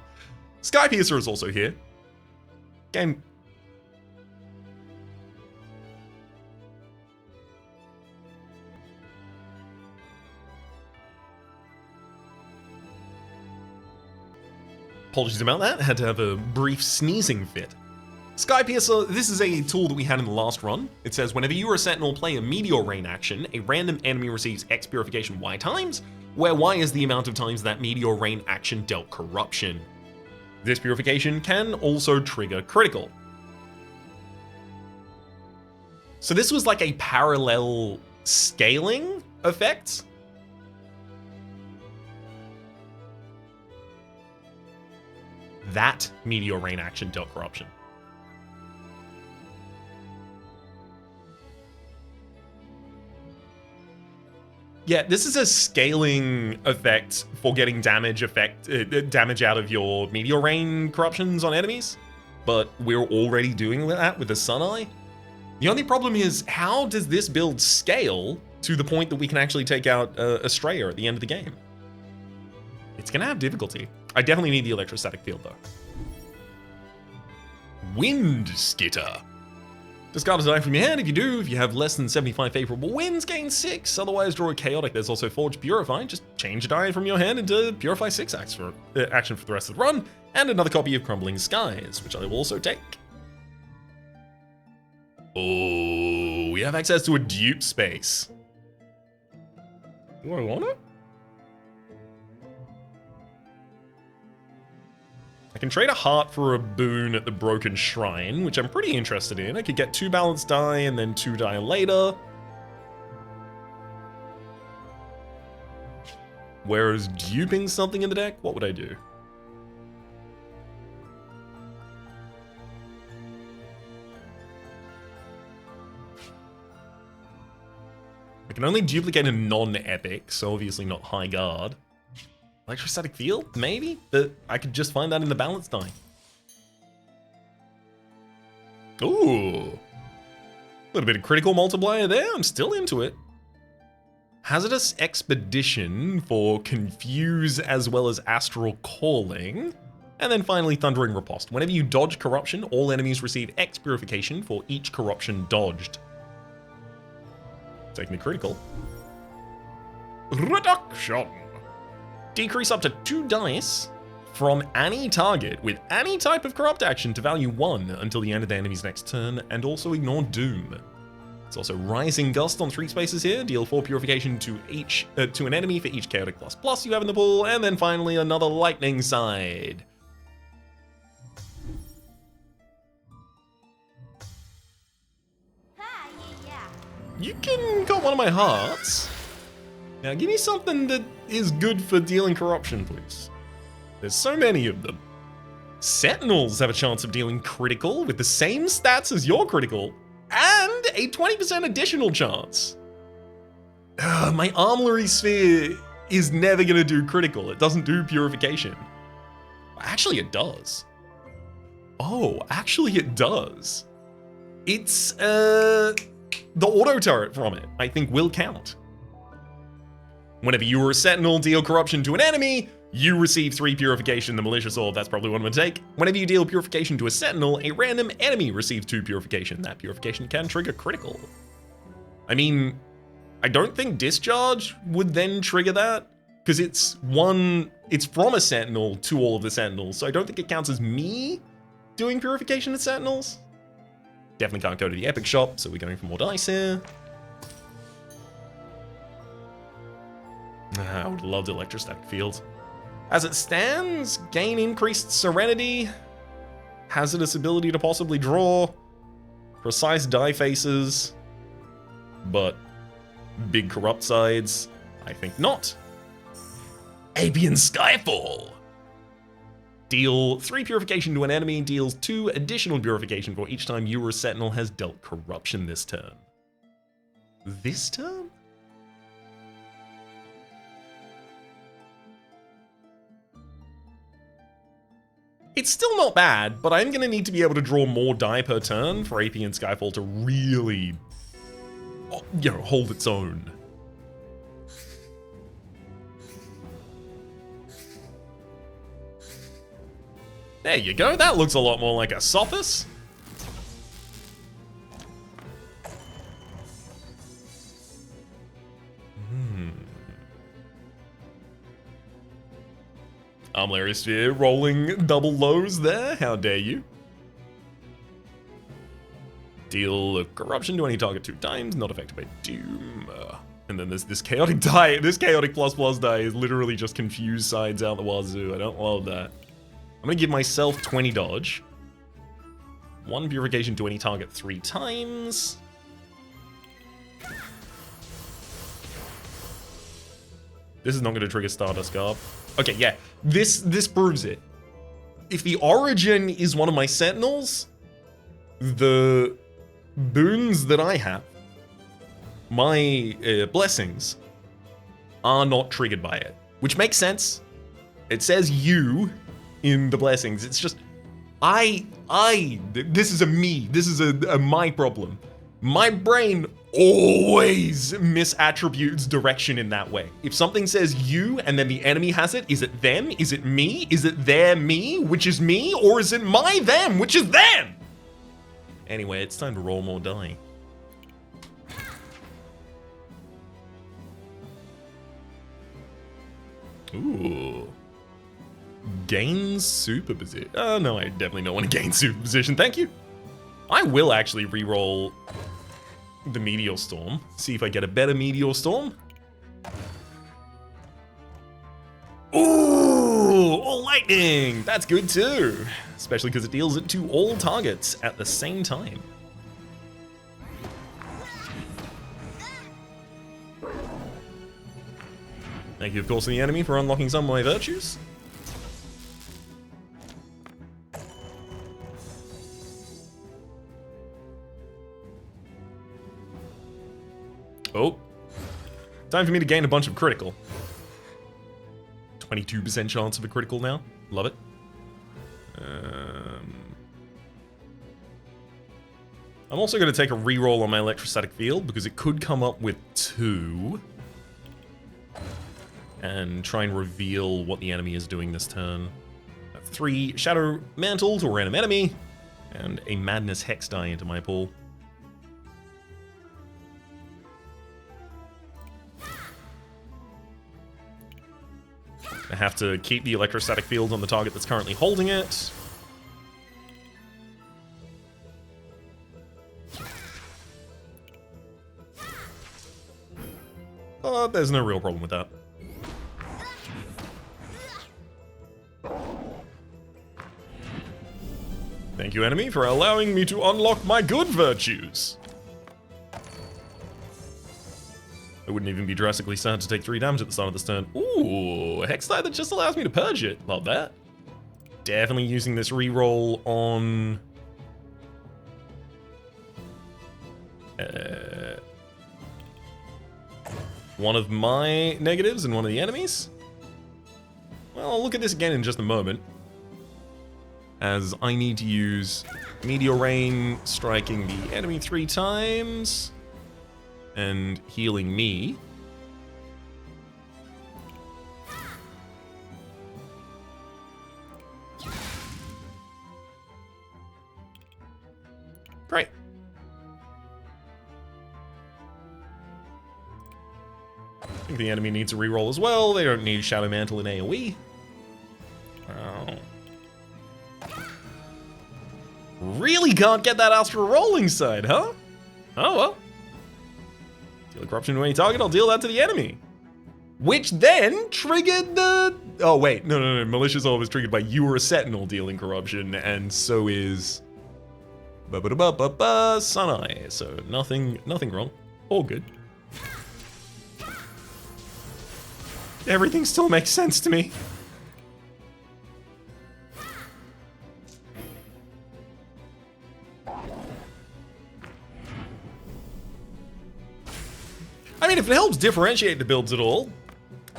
Sky Piercer is also here. Game... Apologies about that, had to have a brief sneezing fit. Sky Piercer, this is a tool that we had in the last run. It says, whenever you or a Sentinel play a Meteor Rain action, a random enemy receives X purification Y times, where Y is the amount of times that Meteor Rain action dealt corruption. This purification can also trigger critical. So this was like a parallel scaling effect. That Meteor Rain action dealt corruption. Yeah, this is a scaling effect for getting damage out of your Meteor Rain corruptions on enemies, but we're already doing that with the Sun Eye. The only problem is, how does this build scale to the point that we can actually take out Astrea at the end of the game? It's gonna have difficulty. I definitely need the electrostatic field though. Wind Skitter. Discard a die from your hand. If you have less than 75 favorable winds, gain 6. Otherwise, draw a chaotic. There's also Forge Purify. Just change a die from your hand into Purify 6 action for the rest of the run, and another copy of Crumbling Skies, which I will also take. Oh, we have access to a dupe space. Do I want it? I can trade a heart for a boon at the Broken Shrine, which I'm pretty interested in. I could get 2 balanced die and then 2 die later. Whereas duping something in the deck, what would I do? I can only duplicate a non-epic, so obviously not High Guard. Electrostatic Field? Maybe? But I could just find that in the balance die. Ooh. A little bit of critical multiplier there. I'm still into it. Hazardous Expedition for Confuse as well as Astral Calling. And then finally Thundering Riposte. Whenever you dodge corruption, all enemies receive X purification for each corruption dodged. Taking the critical. Reduction. Decrease up to 2 dice from any target with any type of corrupt action to value 1 until the end of the enemy's next turn, and also ignore Doom. It's also Rising Gust on 3 spaces here, deal 4 purification to an enemy for each chaotic plus you have in the pool, and then finally another Lightning Side. You can got one of my hearts. Now give me something that is good for dealing corruption, please. There's so many of them. Sentinels have a chance of dealing critical with the same stats as your critical, and a 20% additional chance. My Armory Sphere is never gonna do critical. It doesn't do purification. Actually, it does. Oh, actually it does. It's, the auto turret from it, I think, will count. Whenever you or a Sentinel deal corruption to an enemy, you receive 3 purification. The Malicious Orb, that's probably one I'm gonna take. Whenever you deal purification to a Sentinel, a random enemy receives 2 purification. That purification can trigger critical. I mean, I don't think Discharge would then trigger that, because it's from a Sentinel to all of the Sentinels, so I don't think it counts as me doing purification to Sentinels. Definitely can't go to the Epic Shop, so we're going for more dice here. I would love the Electrostatic Field. As it stands, gain increased Serenity, hazardous ability to possibly draw, precise die faces, but Big corrupt sides? I think not. Apian Skyfall. Deal 3 purification to an enemy, deals 2 additional purification for each time you or a Sentinel has dealt corruption this turn. This turn? It's still not bad, but I'm going to need to be able to draw more die per turn for AP and Skyfall to really, you know, hold its own. There you go, that looks a lot more like a Sophis. Armillary Sphere rolling double lows there, how dare you. Deal of corruption to any target 2 times, not affected by doom. And then there's this chaotic die, this chaotic ++ die is literally just confused sides out the wazoo, I don't love that. I'm gonna give myself 20 dodge. 1 purification to any target 3 times. This is not gonna trigger Stardust Garb. Okay, yeah, this proves it. If the origin is one of my Sentinels, the boons that I have, my blessings, are not triggered by it. Which makes sense. It says you in the blessings. It's just, this is a me. This is a my problem. My brain always misattributes direction in that way. If something says you and then the enemy has it, is it them? Is it me? Is it their me, which is me? Or is it my them, which is them? Anyway, it's time to roll more die. Ooh. Gain super position. Oh no, I definitely don't want to gain super position, thank you. I will actually re-roll the Meteor Storm. See if I get a better Meteor Storm. Ooh, all lightning! That's good too. Especially because it deals it to all targets at the same time. Thank you, of course, to the enemy for unlocking some of my virtues. Oh, time for me to gain a bunch of critical. 22% chance of a critical now. Love it. I'm also going to take a reroll on my electrostatic field because it could come up with 2. And try and reveal what the enemy is doing this turn. 3 Shadow Mantle to a random enemy. And a Madness Hex die into my pool. I have to keep the electrostatic field on the target that's currently holding it. But there's no real problem with that. Thank you, enemy, for allowing me to unlock my good virtues. I wouldn't even be drastically sad to take 3 damage at the start of this turn. Ooh, a Hex die that just allows me to purge it. Love that. Definitely using this reroll on... one of my negatives and one of the enemies. Well, I'll look at this again in just a moment. As I need to use Meteor Rain, striking the enemy 3 times. And healing me. Great. I think the enemy needs a reroll as well. They don't need Shadow Mantle in AoE. Oh. Really can't get that Astrea rolling side, huh? Oh well. Deal corruption to any target, I'll deal that to the enemy. Which then triggered the... Oh wait, no. Malicious Orb is triggered by you or a Sentinel dealing corruption, and so is... Suneye, so nothing wrong. All good. Everything still makes sense to me. I mean, if it helps differentiate the builds at all,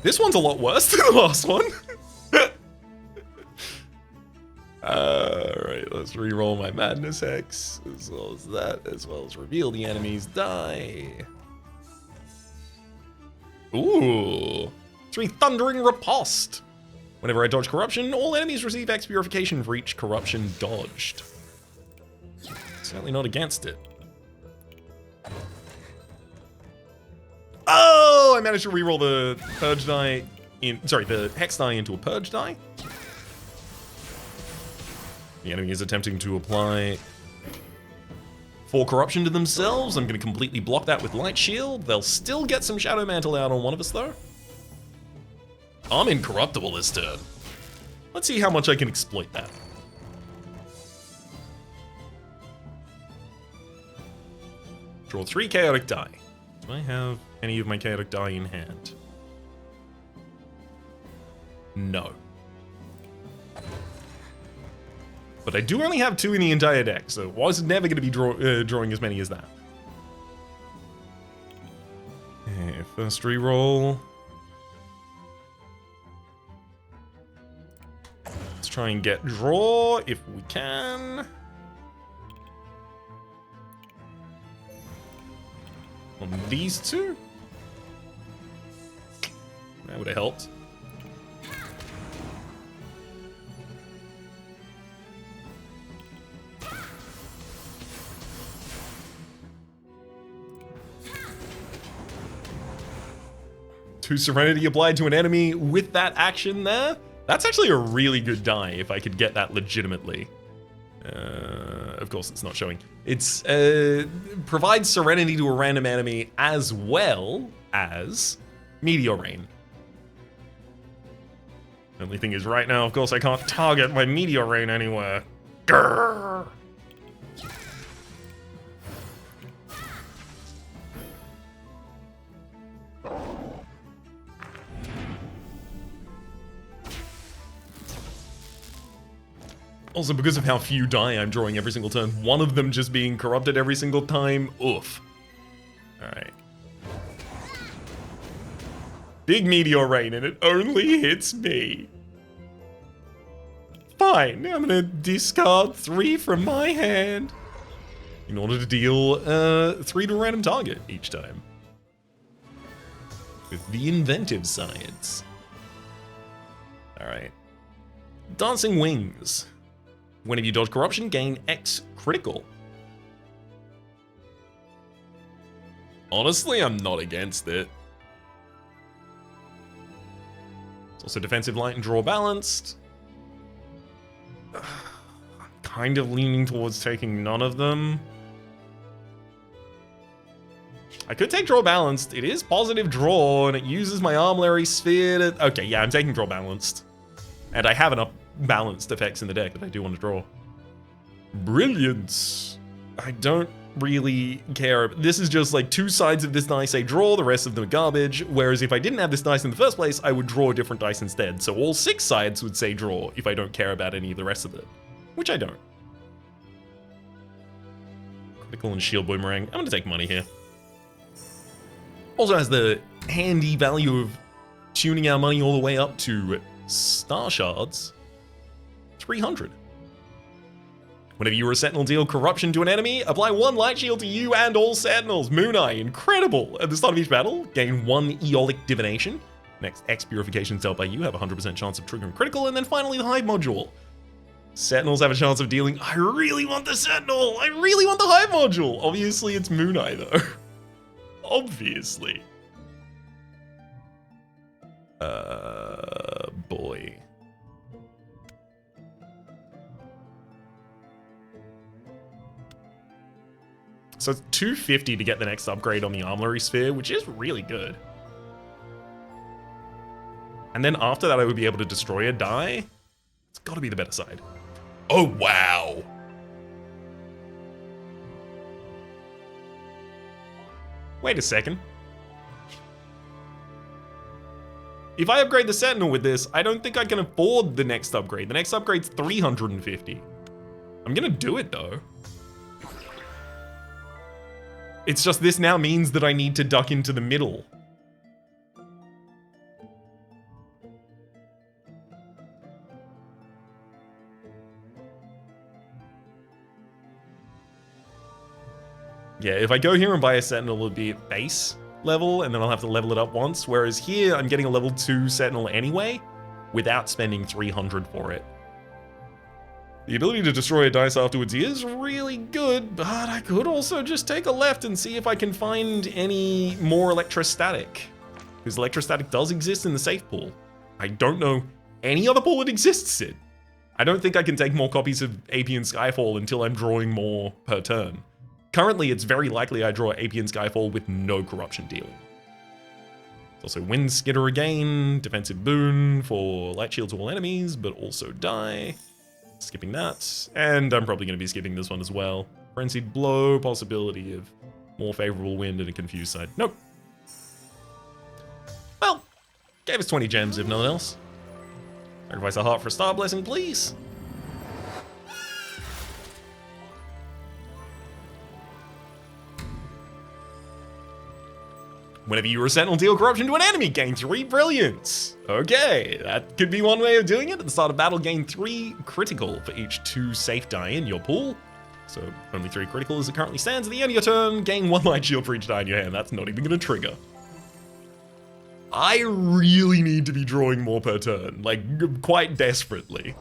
this one's a lot worse than the last one. Alright, let's re-roll my Madness Hex, as well as that, as well as reveal the enemy's die. Ooh, 3 Thundering Riposte. Whenever I dodge corruption, all enemies receive X purification for each corruption dodged. Certainly not against it. Oh, I managed to re-roll the purge die the hex die into a purge die. The enemy is attempting to apply 4 corruption to themselves. I'm going to completely block that with Light Shield. They'll still get some Shadow Mantle out on one of us, though. I'm incorruptible this turn. Let's see how much I can exploit that. Draw 3 Chaotic Die. Do I have any of my Chaotic Die in hand? No. But I do only have 2 in the entire deck, so I was never going to be drawing as many as that. Okay, first reroll. Let's try and get draw if we can. On these 2? That would have helped. To Serenity applied to an enemy with that action there. That's actually a really good die if I could get that legitimately. Of course, it's not showing. It's provides Serenity to a random enemy as well as Meteor Rain. The only thing is right now, of course, I can't target my Meteor Rain anywhere. Grrr. Also, because of how few die I'm drawing every single turn, one of them just being corrupted every single time, oof. Alright. Big Meteor Rain, and it only hits me. Fine, I'm gonna discard 3 from my hand in order to deal 3 to a random target each time. With the inventive science. Alright. Dancing Wings. Whenever you dodge corruption, gain X critical. Honestly, I'm not against it. It's also defensive light and draw balanced. I'm kind of leaning towards taking none of them. I could take draw balanced. It is positive draw, and it uses my armillary sphere to... Okay, yeah, I'm taking draw balanced. And I have enough balanced effects in the deck that I do want to draw. Brilliance. I don't really care. This is just like 2 sides of this dice say draw, the rest of them are garbage. Whereas if I didn't have this dice in the first place, I would draw a different dice instead. So all 6 sides would say draw if I don't care about any of the rest of it. Which I don't. Critical and shield boomerang. I'm going to take money here. Also has the handy value of tuning our money all the way up to Star Shards. 300. Whenever you or a Sentinel deal corruption to an enemy, apply 1 light shield to you and all Sentinels. Moon Eye, incredible! At the start of each battle, gain 1 Eolic Divination. Next X purifications dealt by you have a 100% chance of triggering critical, and then finally the Hive module. Sentinels have a chance of dealing. I really want the Sentinel! I really want the Hive module! Obviously, it's Moon Eye though. Obviously. Boy. So it's 250 to get the next upgrade on the Armillary Sphere, which is really good. And then after that, I would be able to destroy a die. It's got to be the better side. Oh, wow. Wait a second. If I upgrade the Sentinel with this, I don't think I can afford the next upgrade. The next upgrade's 350. I'm gonna do it though. It's just this now means that I need to duck into the middle. Yeah, if I go here and buy a Sentinel, it'll be at base level, and then I'll have to level it up once. Whereas here, I'm getting a level 2 Sentinel anyway, without spending 300 for it. The ability to destroy a dice afterwards is really good, but I could also just take a left and see if I can find any more electrostatic. Because electrostatic does exist in the safe pool. I don't know any other pool it exists in. I don't think I can take more copies of AP and Skyfall until I'm drawing more per turn. Currently, it's very likely I draw AP and Skyfall with no corruption dealing. There's also Wind Skitter again, defensive boon for light shield to all enemies, but also die. Skipping that, and I'm probably going to be skipping this one as well. Frenzied Blow, possibility of more favorable wind and a confused side. Nope. Well, gave us 20 gems if nothing else. Sacrifice a heart for a star blessing, please. Whenever you Sentinel deal corruption to an enemy, gain 3 brilliance. Okay, that could be one way of doing it. At the start of battle, gain 3 critical for each 2 safe die in your pool. So only 3 critical as it currently stands. At the end of your turn, gain 1 light shield for each die in your hand. That's not even going to trigger. I really need to be drawing more per turn, like quite desperately.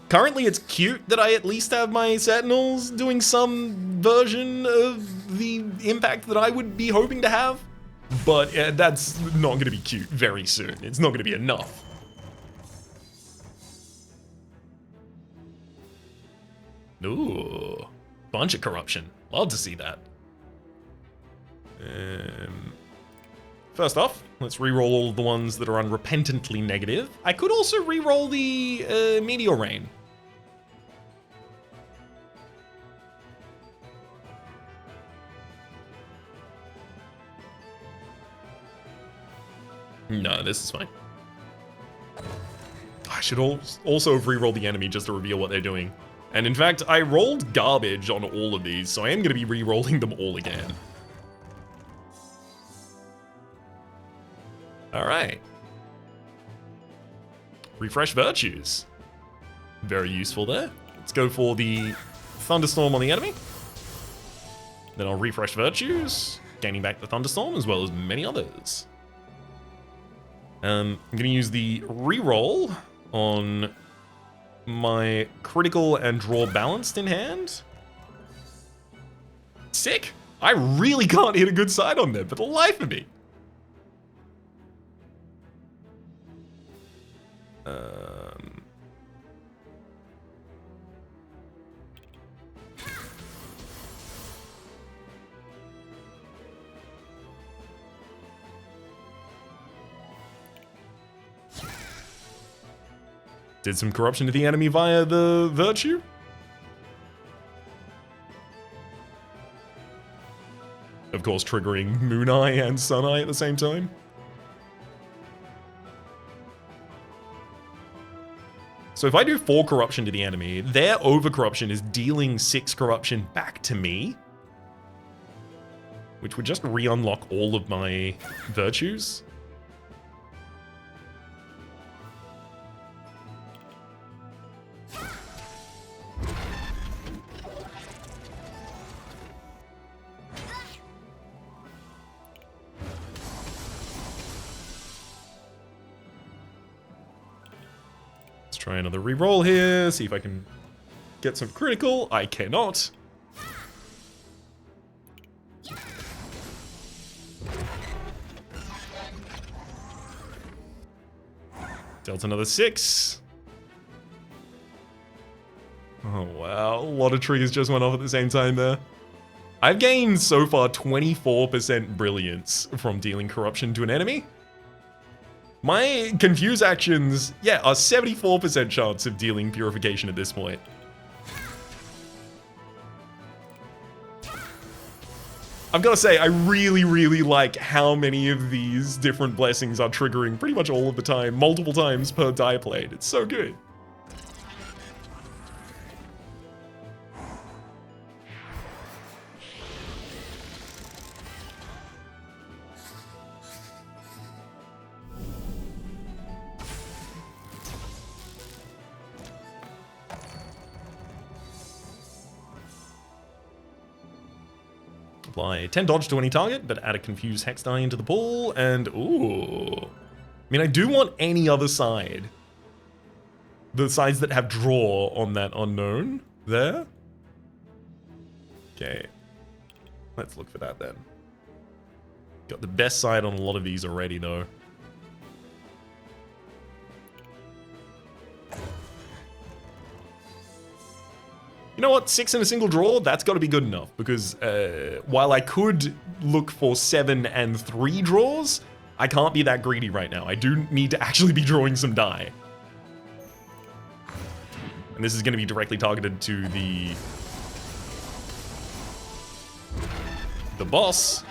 Currently, it's cute that I at least have my Sentinels doing some version of the impact that I would be hoping to have, but that's not going to be cute very soon. It's not going to be enough. Ooh, bunch of corruption. Love to see that. First off, let's reroll all of the ones that are unrepentantly negative. I could also reroll the Meteor Rain. No, this is fine. I should also have rerolled the enemy just to reveal what they're doing. And in fact, I rolled garbage on all of these, so I am going to be re-rolling them all again. Alright. Refresh Virtues. Very useful there. Let's go for the Thunderstorm on the enemy. Then I'll refresh Virtues, gaining back the Thunderstorm as well as many others. I'm going to use the reroll on my critical and draw balanced in hand. Sick. I really can't hit a good side on them for the life of me. Did some corruption to the enemy via the Virtue. Of course, triggering Moon Eye and Sun Eye at the same time. So if I do 4 corruption to the enemy, their over-corruption is dealing 6 corruption back to me, which would just re-unlock all of my virtues. Try another reroll here, see if I can get some critical. I cannot. Dealt another 6. Oh wow, a lot of triggers just went off at the same time there. I've gained so far 24% brilliance from dealing corruption to an enemy. My confuse actions, yeah, are 74% chance of dealing purification at this point. I've got to say, I really, really like how many of these different blessings are triggering pretty much all of the time, multiple times per die played. It's so good. Apply 10 dodge to any target, but add a confused hex die into the pool, and ooh. I mean, I do want any other side. The sides that have draw on that unknown there. Okay. Let's look for that then. Got the best side on a lot of these already, though. You know what? 6 in a single draw, that's got to be good enough. Because while I could look for 7 and 3 draws, I can't be that greedy right now. I do need to actually be drawing some die. And this is going to be directly targeted to the boss.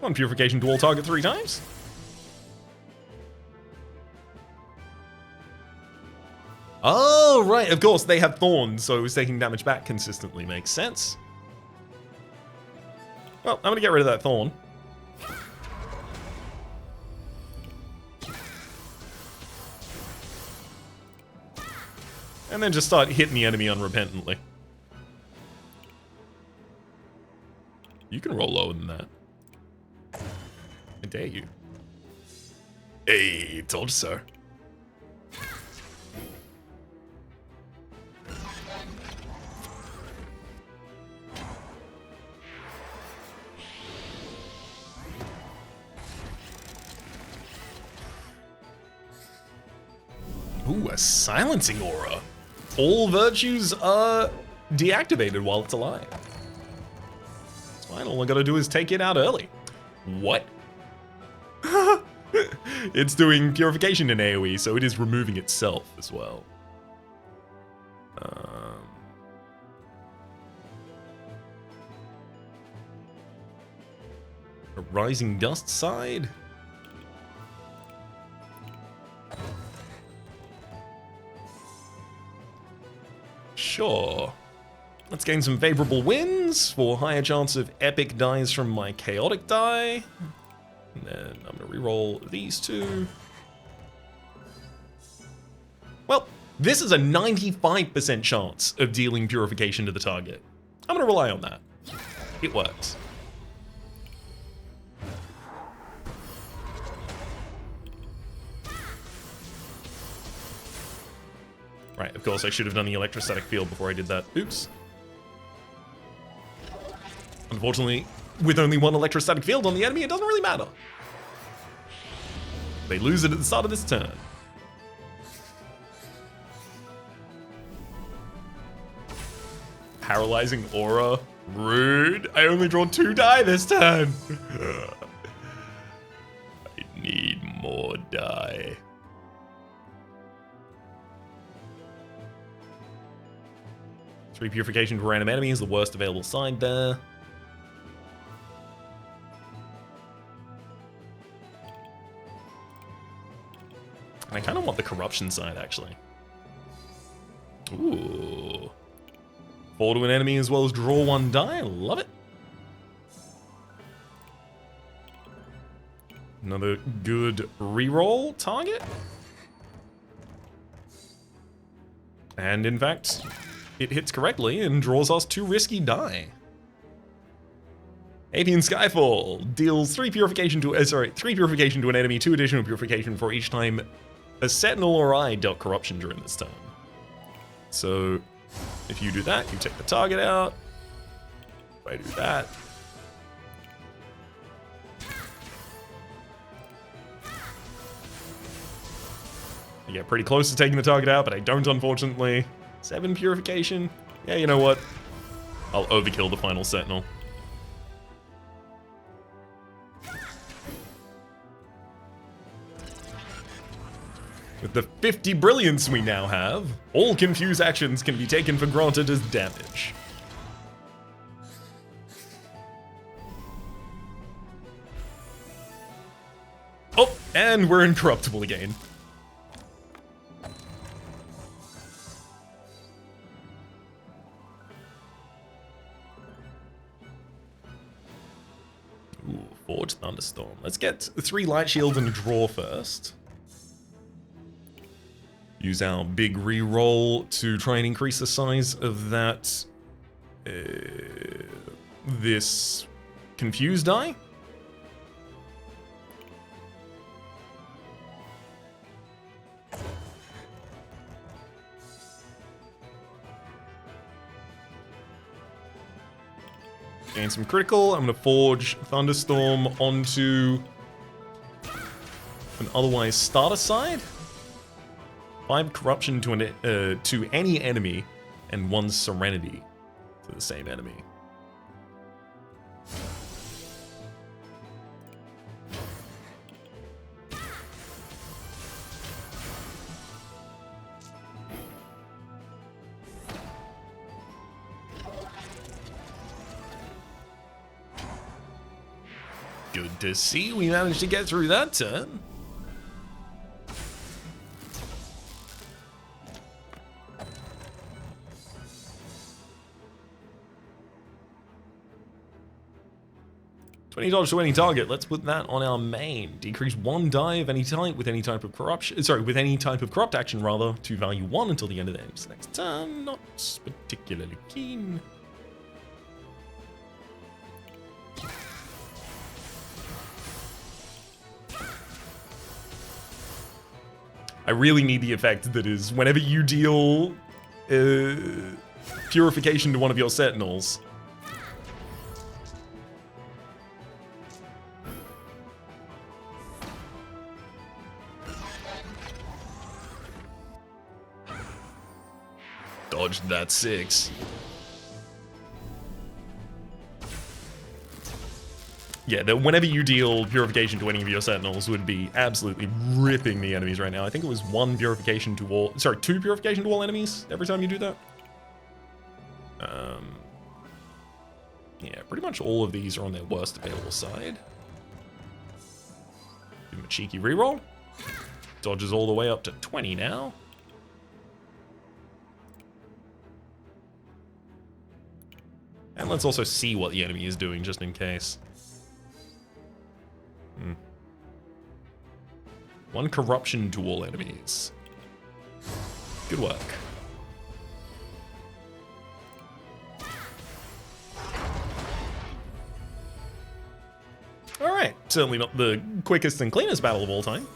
One purification to all target 3 times. Oh, right, of course, they have thorns, so it's taking damage back consistently. Makes sense. Well, I'm gonna get rid of that thorn. And then just start hitting the enemy unrepentantly. You can roll lower than that. I dare you. Hey, told you so. Ooh, a silencing aura. All virtues are deactivated while it's alive. It's fine, all I gotta do is take it out early. What? It's doing purification in AoE, so it is removing itself as well. A rising dust side? Sure. Let's gain some favorable wins for higher chance of epic dies from my chaotic die. And then I'm going to reroll these 2. Well, this is a 95% chance of dealing purification to the target. I'm going to rely on that. It works. Right, of course, I should have done the electrostatic field before I did that. Oops. Unfortunately, with only one electrostatic field on the enemy, it doesn't really matter. They lose it at the start of this turn. Paralyzing aura. Rude. I only draw 2 die this turn. I need more die. Three purification to random enemy is the worst available side there. And I kind of want the corruption side, actually. Ooh. 4 to an enemy as well as draw 1 die. I love it. Another good reroll target. And in fact, it hits correctly and draws us 2 risky die. Apian Skyfall deals 3 purification to 3 purification to an enemy, 2 additional purification for each time a Sentinel or I dealt corruption during this turn. So if you do that, you take the target out. If I do that, I get pretty close to taking the target out, but I don't, unfortunately. 7 purification. Yeah, you know what? I'll overkill the final Sentinel. With With the 50 brilliance we now have, all confused actions can be taken for granted as damage. Oh, and we're incorruptible again. Ooh, Forge Thunderstorm. Let's get 3 light shields and a draw first. Use our big reroll to try and increase the size of that this confused die. Gain some critical. I'm going to forge Thunderstorm onto an otherwise starter side. 5 corruption to any enemy, and 1 serenity to the same enemy. Good to see we managed to get through that turn. $20 to any target. Let's put that on our main. Decrease 1 die of any type with any type of corruption. Sorry, with any type of corrupt action rather, to value 1 until the end of the game's next turn. Not particularly keen. I really need the effect that is whenever you deal purification to one of your Sentinels. Dodged that 6. Yeah, whenever you deal purification to any of your Sentinels would be absolutely ripping the enemies right now. I think it was 1 purification to all... Sorry, 2 purification to all enemies every time you do that. Yeah, pretty much all of these are on their worst available side. Give him a cheeky reroll. Dodges all the way up to 20 now. And let's also see what the enemy is doing, just in case. 1 corruption to all enemies. Good work. Alright, certainly not the quickest and cleanest battle of all time.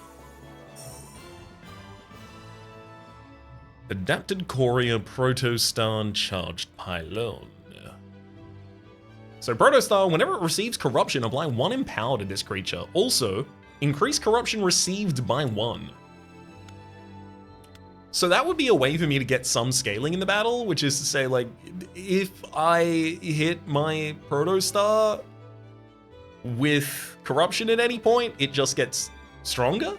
Adapted Courier Protostar Charged Pylon. So Protostar, whenever it receives corruption, apply 1 empower to this creature. Also, increase corruption received by 1. So that would be a way for me to get some scaling in the battle, which is to say, like, if I hit my Protostar with corruption at any point, it just gets stronger.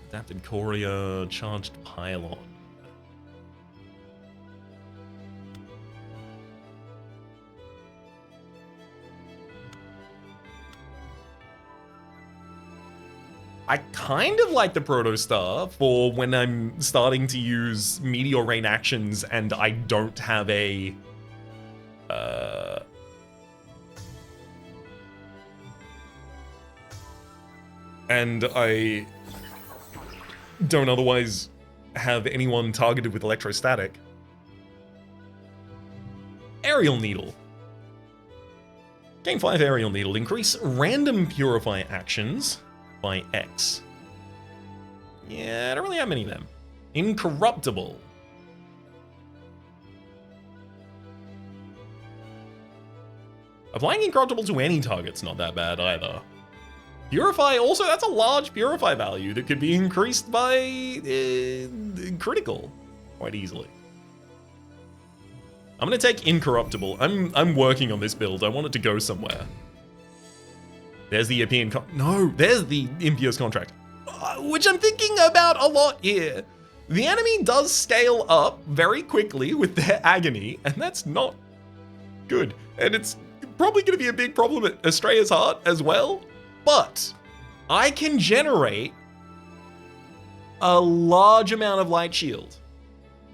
Adapted Courier Charged Pylon. I kind of like the Protostar for when I'm starting to use Meteor Rain actions and I don't have a... and I don't otherwise have anyone targeted with Electrostatic. Aerial Needle. Gain 5 Aerial Needle. Increase random Purify actions by X. Yeah, I don't really have many of them. Incorruptible. Applying Incorruptible to any target's not that bad either. Purify, also, that's a large Purify value that could be increased by critical quite easily. I'm gonna take Incorruptible. I'm working on this build. I want it to go somewhere. There's the European no, there's the Imperious contract. Which I'm thinking about a lot here. The enemy does scale up very quickly with their agony, and that's not good. And it's probably going to be a big problem at Astrea's heart as well. But I can generate a large amount of light shield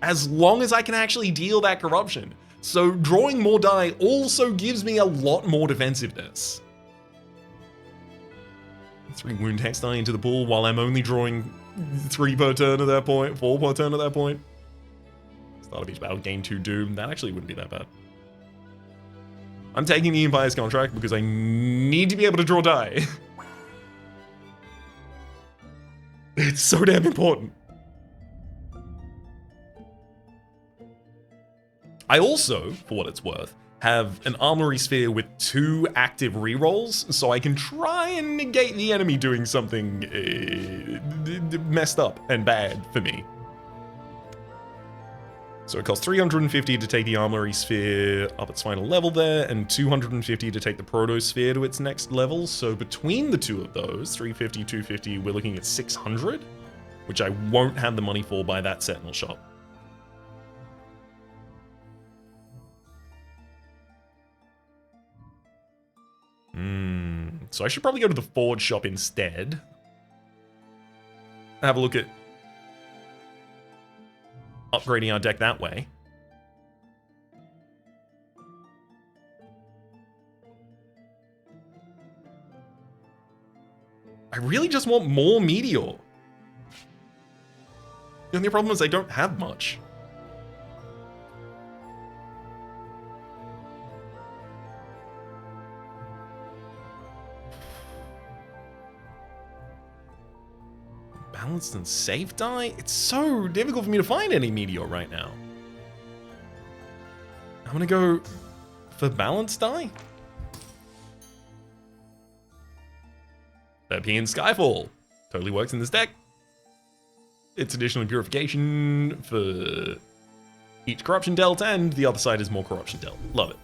as long as I can actually deal that corruption. So drawing more die also gives me a lot more defensiveness. 3 wound hex die into the pool while I'm only drawing 3 per turn at that point, 4 per turn at that point. Start of each battle, gain 2 doom. That actually wouldn't be that bad. I'm taking the Empire's contract because I need to be able to draw die. It's so damn important. I also, for what it's worth, have an armory sphere with 2 active rerolls, so I can try and negate the enemy doing something messed up and bad for me. So it costs 350 to take the armory sphere up its final level there, and 250 to take the protosphere to its next level. So between the two of those, 350, 250, we're looking at 600, which I won't have the money for by that Sentinel shop. So I should probably go to the Forge shop instead. Have a look at upgrading our deck that way. I really just want more Meteor. The only problem is I don't have much. Balanced and safe die? It's so difficult for me to find any Meteor right now. I'm gonna go for balanced die. European Skyfall. Totally works in this deck. It's additional purification for each corruption dealt, and the other side is more corruption dealt. Love it.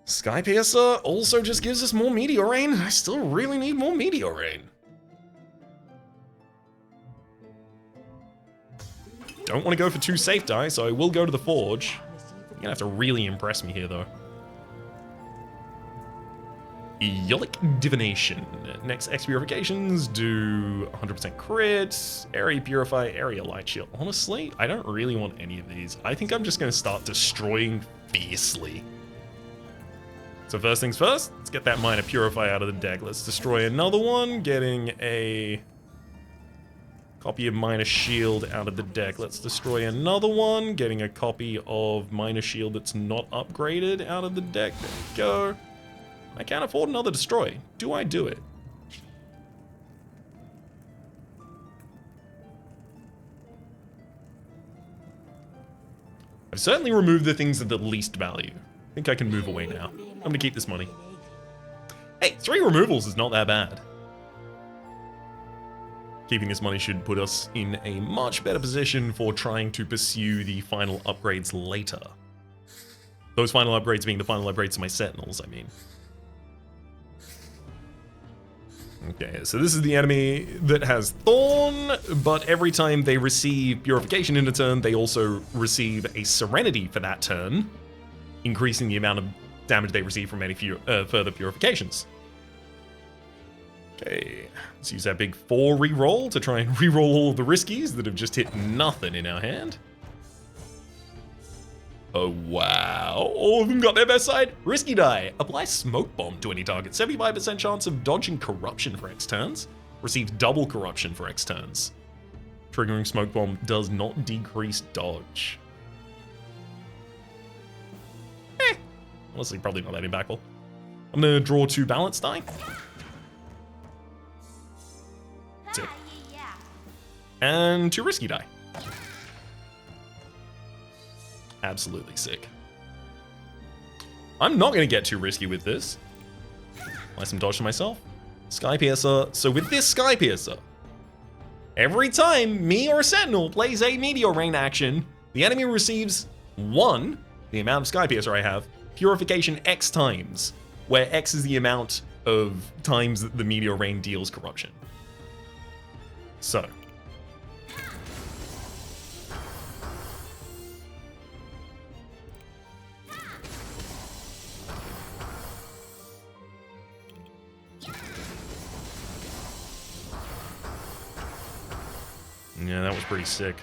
Sky Piercer also just gives us more Meteor Rain. I still really need more Meteor Rain. Don't want to go for 2 safe die, so I will go to the Forge. You're gonna have to really impress me here, though. Yolic Divination. Next X Purifications do 100% crit, Area Purify, Area Light Shield. Honestly, I don't really want any of these. I think I'm just going to start destroying fiercely. So first things first, let's get that Minor Purify out of the deck. Let's destroy another one, getting a copy of Minor Shield out of the deck. Let's destroy another one, getting a copy of Minor Shield that's not upgraded out of the deck. There we go. I can't afford another destroy. Do I do it? I've certainly removed the things of the least value. I think I can move away now. I'm gonna keep this money. Hey, 3 removals is not that bad. Keeping this money should put us in a much better position for trying to pursue the final upgrades later. Those final upgrades being the final upgrades to my Sentinels, I mean. Okay, so this is the enemy that has Thorn, but every time they receive Purification in a turn, they also receive a Serenity for that turn, increasing the amount of damage they receive from any further Purifications. Okay, let's use that big 4 reroll to try and reroll all of the riskies that have just hit nothing in our hand. Oh wow, all of them got their best side. Risky die. Apply Smoke Bomb to any target. 75% chance of dodging Corruption for X turns. Receives double Corruption for X turns. Triggering Smoke Bomb does not decrease dodge. Honestly, probably not that impactful. I'm gonna draw 2 balance die. Sick. And 2 risky die. Absolutely sick. I'm not going to get too risky with this. Apply some dodge to myself. Sky Piercer. So with this Sky Piercer, every time me or a Sentinel plays a Meteor Rain action, the enemy receives 1, the amount of Sky Piercer I have, Purification X times, where X is the amount of times that the meteor rain deals corruption. So. Yeah, that was pretty sick.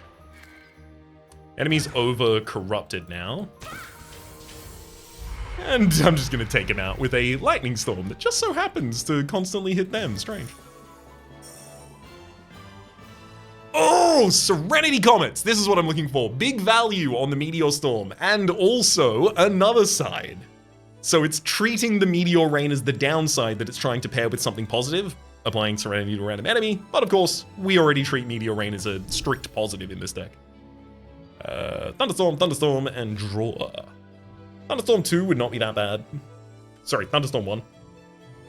Enemy's over-corrupted now. And I'm just gonna take him out with a lightning storm that just so happens to constantly hit them. Strange. Oh, Serenity Comets! This is what I'm looking for. Big value on the Meteor Storm. And also another side. So it's treating the Meteor Rain as the downside that it's trying to pair with something positive, applying Serenity to a random enemy. But of course, we already treat Meteor Rain as a strict positive in this deck. Thunderstorm, Thunderstorm, and draw. Thunderstorm 2 would not be that bad. Sorry, Thunderstorm 1.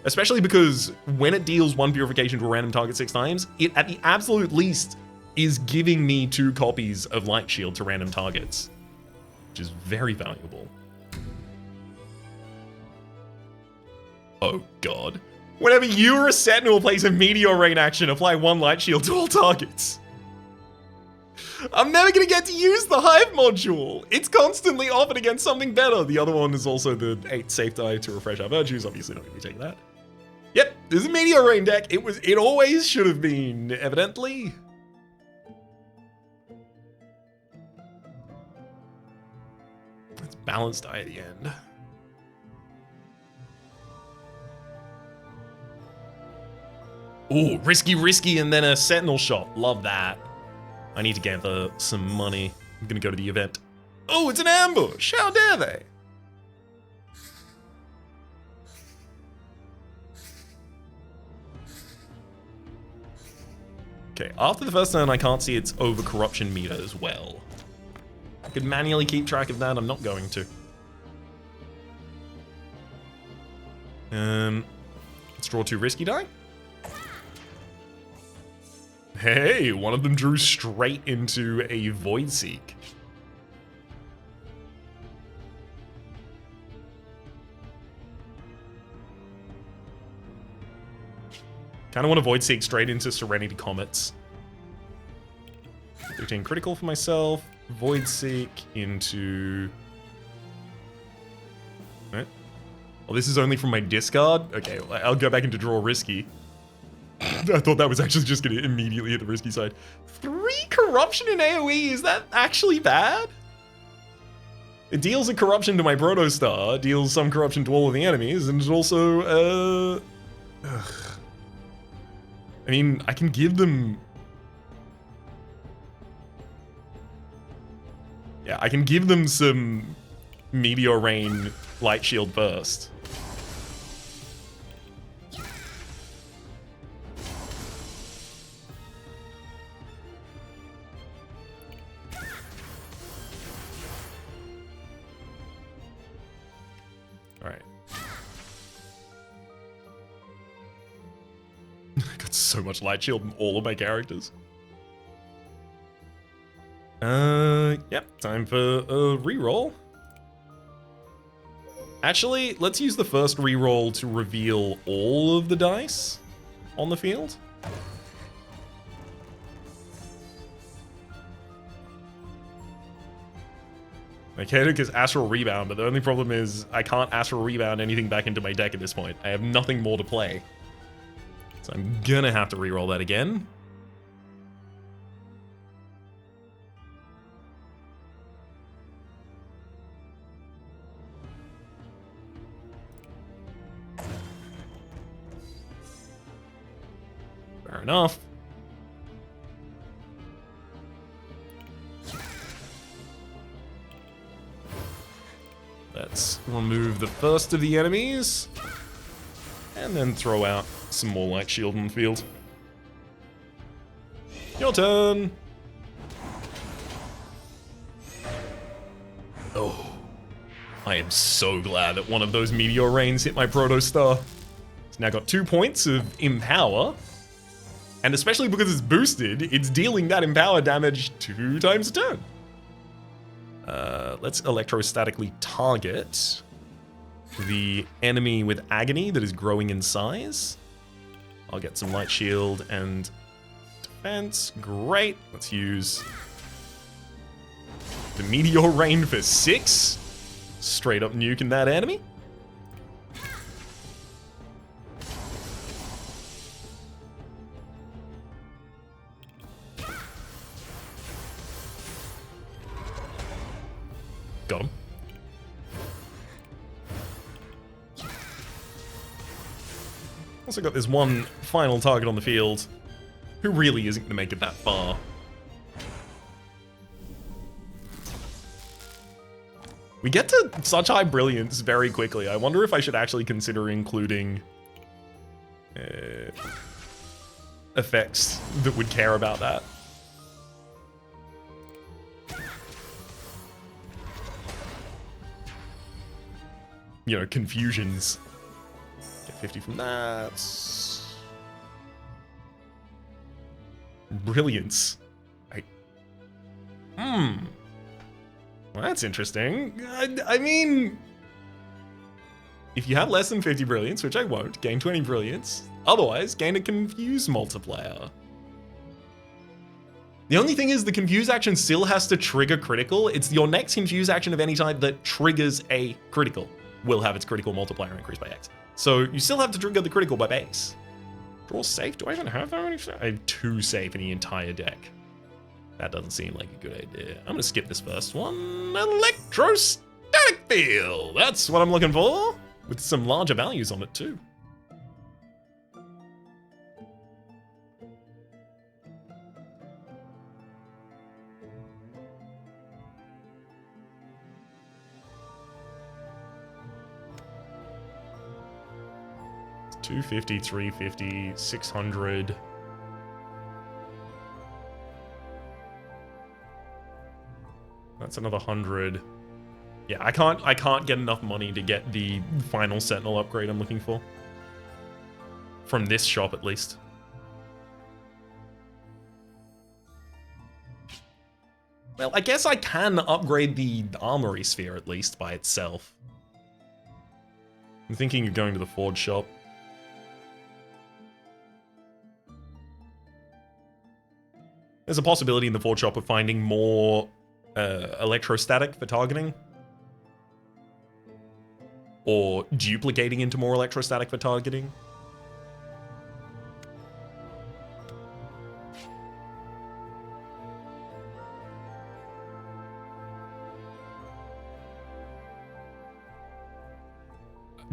Especially because when it deals 1 purification to a random target 6 times, it at the absolute least is giving me 2 copies of Light Shield to random targets, which is very valuable. Oh god. Whenever you or a Sentinel plays a Meteor Rain action, apply 1 Light Shield to all targets. I'm never gonna get to use the Hive module. It's constantly offered against something better. The other one is also the 8 safe die to refresh our virtues. Obviously not gonna be taking that. Yep, there's a Meteor Rain deck. It always should have been, evidently. It's balanced die at the end. Ooh, risky, and then a Sentinel shot. Love that. I need to gather some money. I'm gonna go to the event. Oh, it's an ambush! How dare they? Okay, after the first turn, I can't see its over-corruption meter as well. I could manually keep track of that. I'm not going to. Let's draw 2 risky die. Hey, one of them drew straight into a Void Seek. Kind of want to Void Seek straight into Serenity Comets. 13 critical for myself. Void Seek into... Right. Well, this is only from my discard? Okay, I'll go back into draw risky. I thought that was actually just going to immediately hit the risky side. 3 corruption in AoE, is that actually bad? It deals a corruption to my Protostar, deals some corruption to all of the enemies, and it also, I mean, I can give them... Yeah, I can give them some Meteor Rain Light Shield first. Alright. I got so much Light Shield in all of my characters. Yep, time for a reroll. Actually, let's use the first reroll to reveal all of the dice on the field. I can because Astral Rebound, but the only problem is I can't Astral Rebound anything back into my deck at this point. I have nothing more to play. So I'm gonna have to reroll that again. Fair enough. Let's remove the first of the enemies, and then throw out some more Light Shield in the field. Your turn! Oh, I am so glad that one of those Meteor Rains hit my Protostar. It's now got 2 points of Empower, and especially because it's boosted, it's dealing that Empower damage 2 times a turn. Let's electrostatically target. the enemy with agony that is growing in size. I'll get some light shield and defense. Great. Let's use the meteor rain for 6. Straight up nuking that enemy. Got him. Also got this one final target on the field who really isn't going to make it that far. We get to such high brilliance very quickly. I wonder if I should actually consider including effects that would care about that. You know, confusions. Get 50 from that. Brilliance. Well, that's interesting. I mean, if you have less than 50 brilliance, which I won't, gain 20 brilliance. Otherwise, gain a confuse multiplier. The only thing is the confuse action still has to trigger critical. It's your next confuse action of any type that triggers a critical will have its critical multiplier increased by X. So you still have to trigger the critical by base. Draw safe? Do I even have that many? I have 2 safe in the entire deck. That doesn't seem like a good idea. I'm gonna skip this first one. Electrostatic field. That's what I'm looking for. With some larger values on it too. It's 250, 350, 600. That's another 100. Yeah, I can't get enough money to get the final Sentinel upgrade I'm looking for. From this shop, at least. Well, I guess I can upgrade the armory sphere, at least, by itself. I'm thinking of going to the Forge shop. There's a possibility in the Forge shop of finding more electrostatic for targeting, or duplicating into more electrostatic for targeting.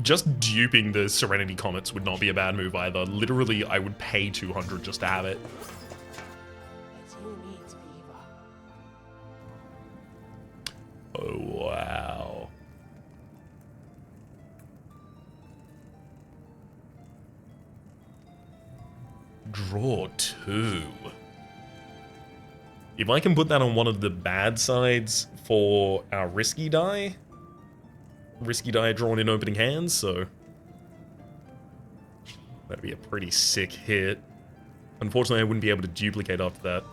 Just duping the Serenity Comets would not be a bad move either. Literally, I would pay 200 just to have it. Oh, wow. Draw 2. If I can put that on one of the bad sides for our risky die drawn in opening hands, so that'd be a pretty sick hit. Unfortunately, I wouldn't be able to duplicate after that.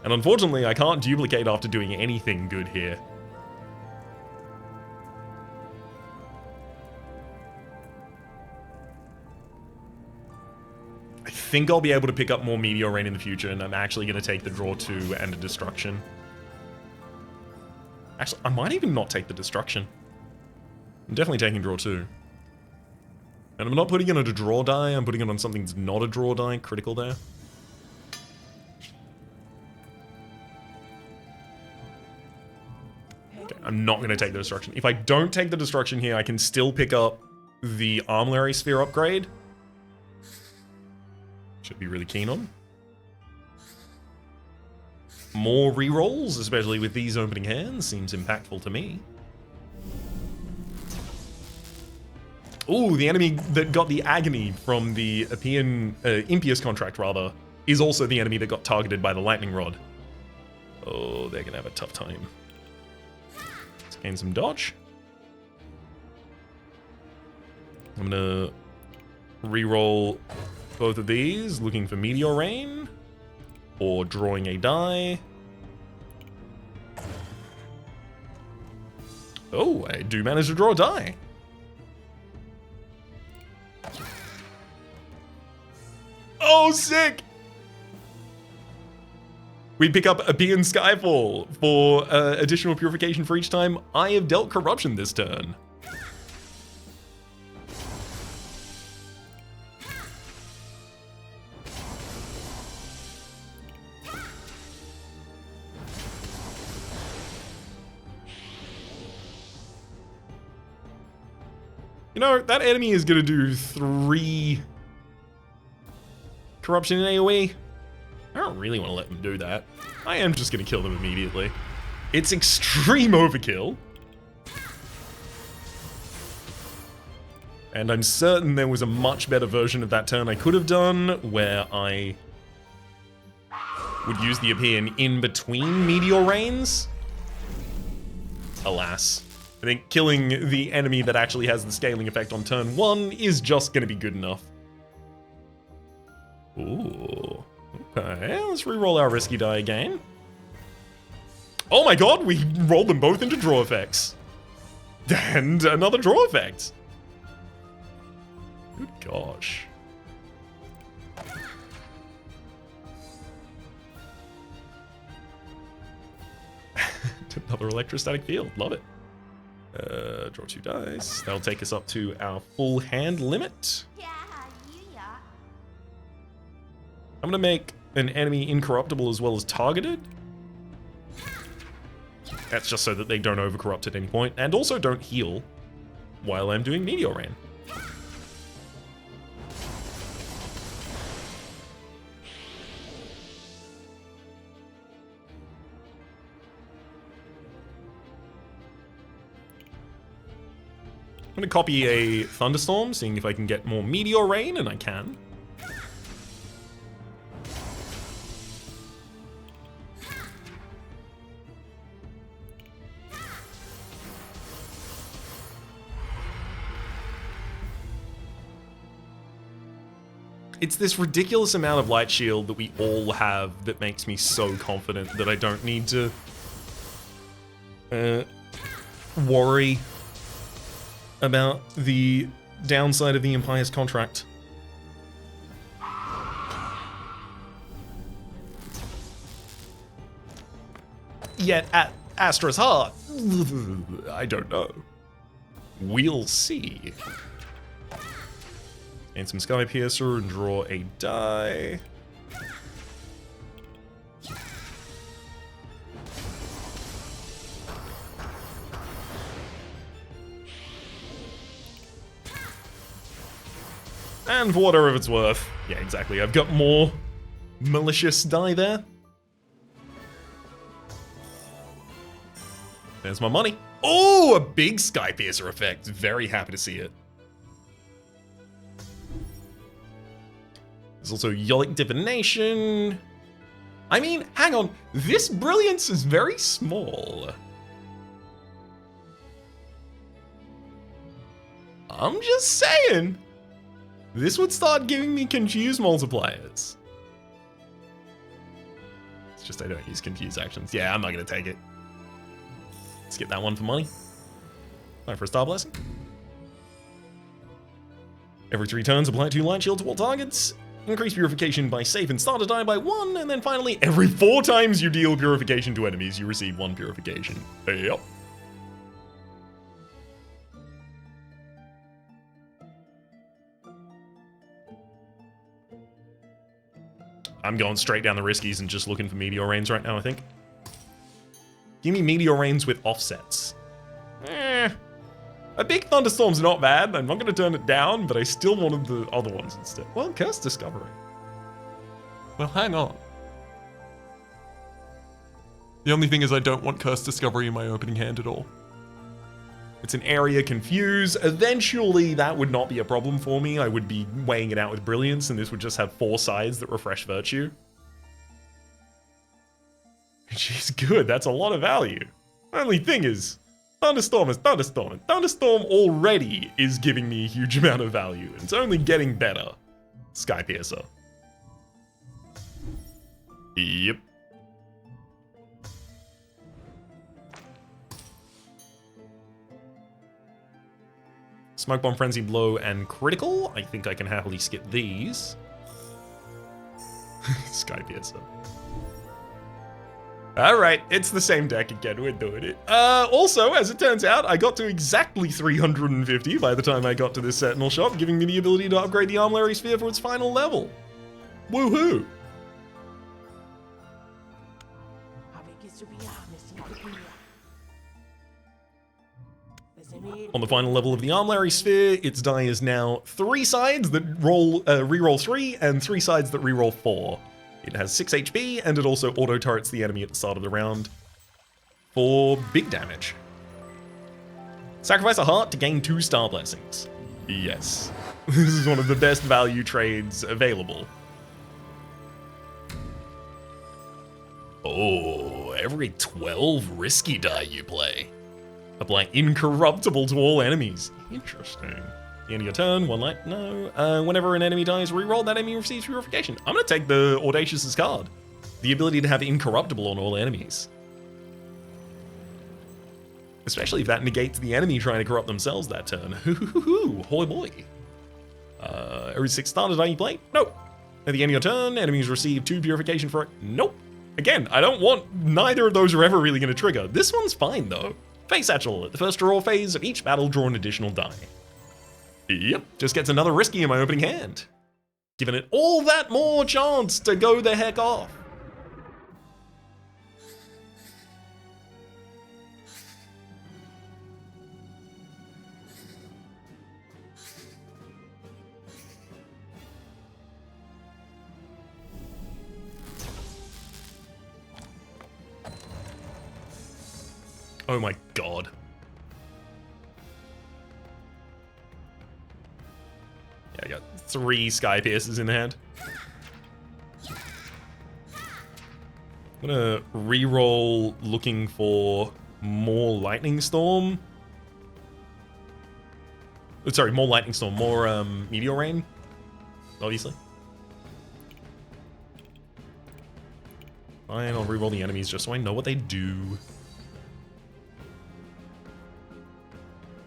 And unfortunately, I can't duplicate after doing anything good here. I think I'll be able to pick up more Meteor Rain in the future, and I'm actually going to take the draw 2 and a destruction. Actually, I might even not take the destruction. I'm definitely taking draw 2. And I'm not putting it on a draw die, I'm putting it on something that's not a draw die, critical there. I'm not going to take the destruction. If I don't take the destruction here, I can still pick up the armory sphere upgrade. Should be really keen on. More rerolls, especially with these opening hands, seems impactful to me. Ooh, the enemy that got the agony from the Impious contract, rather, is also the enemy that got targeted by the lightning rod. Oh, they're going to have a tough time. Gain some dodge. I'm gonna re-roll both of these, looking for Meteor Rain or drawing a die. Oh, I do manage to draw a die. Oh, sick! We pick up a Beacon Skyfall for additional purification for each time I have dealt corruption this turn. You know, that enemy is gonna do 3 corruption in AoE. I don't really want to let them do that. I am just gonna kill them immediately. It's extreme overkill. And I'm certain there was a much better version of that turn I could have done, where I would use the Ophion in between Meteor Rains. Alas. I think killing the enemy that actually has the scaling effect on turn 1 is just going to be good enough. Ooh. Okay, let's re-roll our risky die again. Oh my god, we rolled them both into draw effects. And another draw effect. Good gosh. Another electrostatic field, love it. Draw 2 dice. That'll take us up to our full hand limit. I'm gonna make an enemy incorruptible as well as targeted. That's just so that they don't overcorrupt at any point, and also don't heal while I'm doing Meteor Rain. I'm gonna copy a Thunderstorm, seeing if I can get more Meteor Rain, and I can. It's this ridiculous amount of light shield that we all have that makes me so confident that I don't need to worry about the downside of the Empire's contract. Yet at Astra's heart, I don't know. We'll see. And some Sky Piercer and draw a die. And for whatever it's worth. Yeah, exactly. I've got more malicious die there. There's my money. Oh, a big Sky Piercer effect. Very happy to see it. There's also Yolic Divination. I mean, hang on. This brilliance is very small. I'm just saying. This would start giving me confuse multipliers. It's just I don't use confuse actions. Yeah, I'm not going to take it. Let's get that one for money. Time for a Star Blessing. Every 3 turns, apply 2 light shield to all targets. Increase purification by save and starter die by 1, and then finally, every 4 times you deal purification to enemies, you receive 1 purification. Yep. I'm going straight down the riskies and just looking for Meteor Rains right now, I think. Give me Meteor Rains with offsets. A big Thunderstorm's not bad. I'm not going to turn it down, but I still wanted the other ones instead. Well, Curse Discovery. Well, hang on. The only thing is I don't want Curse Discovery in my opening hand at all. It's an area confuse. Eventually, that would not be a problem for me. I would be weighing it out with Brilliance, and this would just have 4 sides that refresh Virtue. She's good. That's a lot of value. Only thing is, Thunderstorm is Thunderstorm, and Thunderstorm already is giving me a huge amount of value. It's only getting better. Sky Piercer. Yep. Smoke Bomb, Frenzy Blow, and Critical. I think I can happily skip these. Sky Piercer. Alright, it's the same deck again, we're doing it. Also, as it turns out, I got to exactly 350 by the time I got to this Sentinel shop, giving me the ability to upgrade the Armillary Sphere for its final level. Woohoo! On the final level of the Armillary Sphere, its die is now 3 sides that re-roll 3 and 3 sides that re-roll 4. It has 6 HP, and it also auto-turrets the enemy at the start of the round for big damage. Sacrifice a heart to gain 2 star blessings. Yes. This is one of the best value trades available. Oh, every 12 risky die you play. Apply incorruptible to all enemies. Interesting. The end of your turn, 1 light, no. Whenever an enemy dies, reroll, that enemy receives purification. I'm gonna take the Audacious's card. The ability to have incorruptible on all enemies. Especially if that negates the enemy trying to corrupt themselves that turn. Hoo-hoo-hoo-hoo, hoy boy. Every 6 starter die you play? Nope. At the end of your turn, enemies receive 2 purification for it. Nope. Again, I don't want, neither of those are ever really gonna trigger. This one's fine though. Face Satchel, at the first draw phase of each battle, draw an additional die. Yep, just gets another risky in my opening hand. Giving it all that more chance to go the heck off. Oh my god. Yeah, I got 3 Sky Piercers in hand. I'm gonna re-roll looking for more Lightning Storm. Sorry, more Lightning Storm, more Meteor Rain, obviously. Fine, I'll re-roll the enemies just so I know what they do.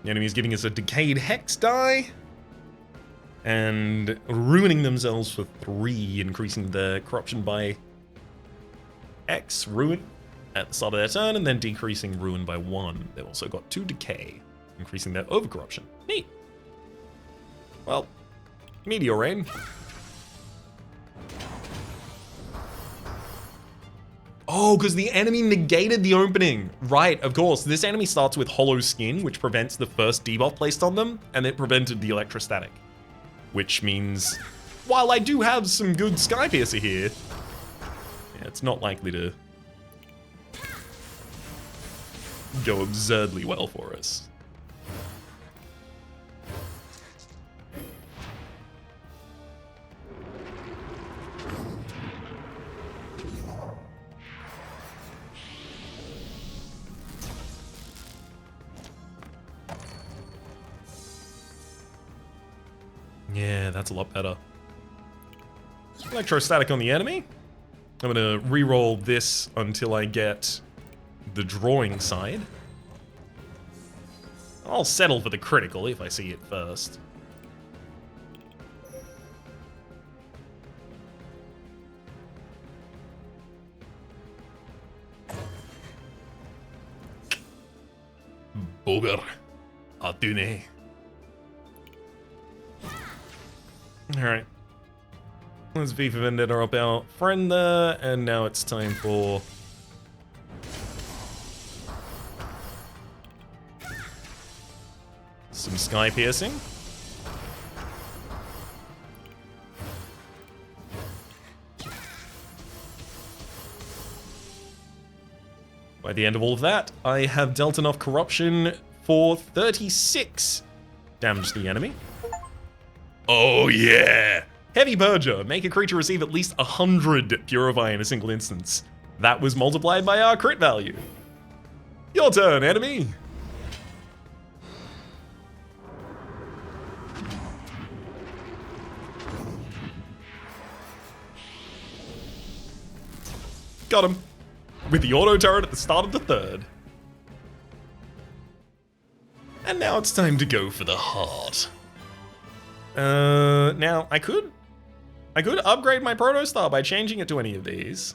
The enemy's giving us a Decayed Hex die. And ruining themselves for 3, increasing the corruption by X, ruin, at the start of their turn, and then decreasing ruin by 1. They've also got 2 decay, increasing their overcorruption. Neat. Well, Meteor Rain. Oh, because the enemy negated the opening. Right, of course. This enemy starts with Hollow Skin, which prevents the first debuff placed on them, and it prevented the Electrostatic. Which means, while I do have some good Sky Piercer here, yeah, it's not likely to go absurdly well for us. Yeah, that's a lot better. Electrostatic on the enemy. I'm gonna re-roll this until I get the drawing side. I'll settle for the critical if I see it first. Booger. Atune. Alright. Let's V for Vendetta up our friend there, and now it's time for some Sky Piercing. By the end of all of that, I have dealt enough corruption for 36 damage to the enemy. Oh yeah! Heavy Purger. Make a creature receive at least 100 Purify in a single instance. That was multiplied by our crit value. Your turn, enemy! Got him. With the auto turret at the start of the 3rd. And now it's time to go for the heart. Now I could upgrade my Protostar by changing it to any of these.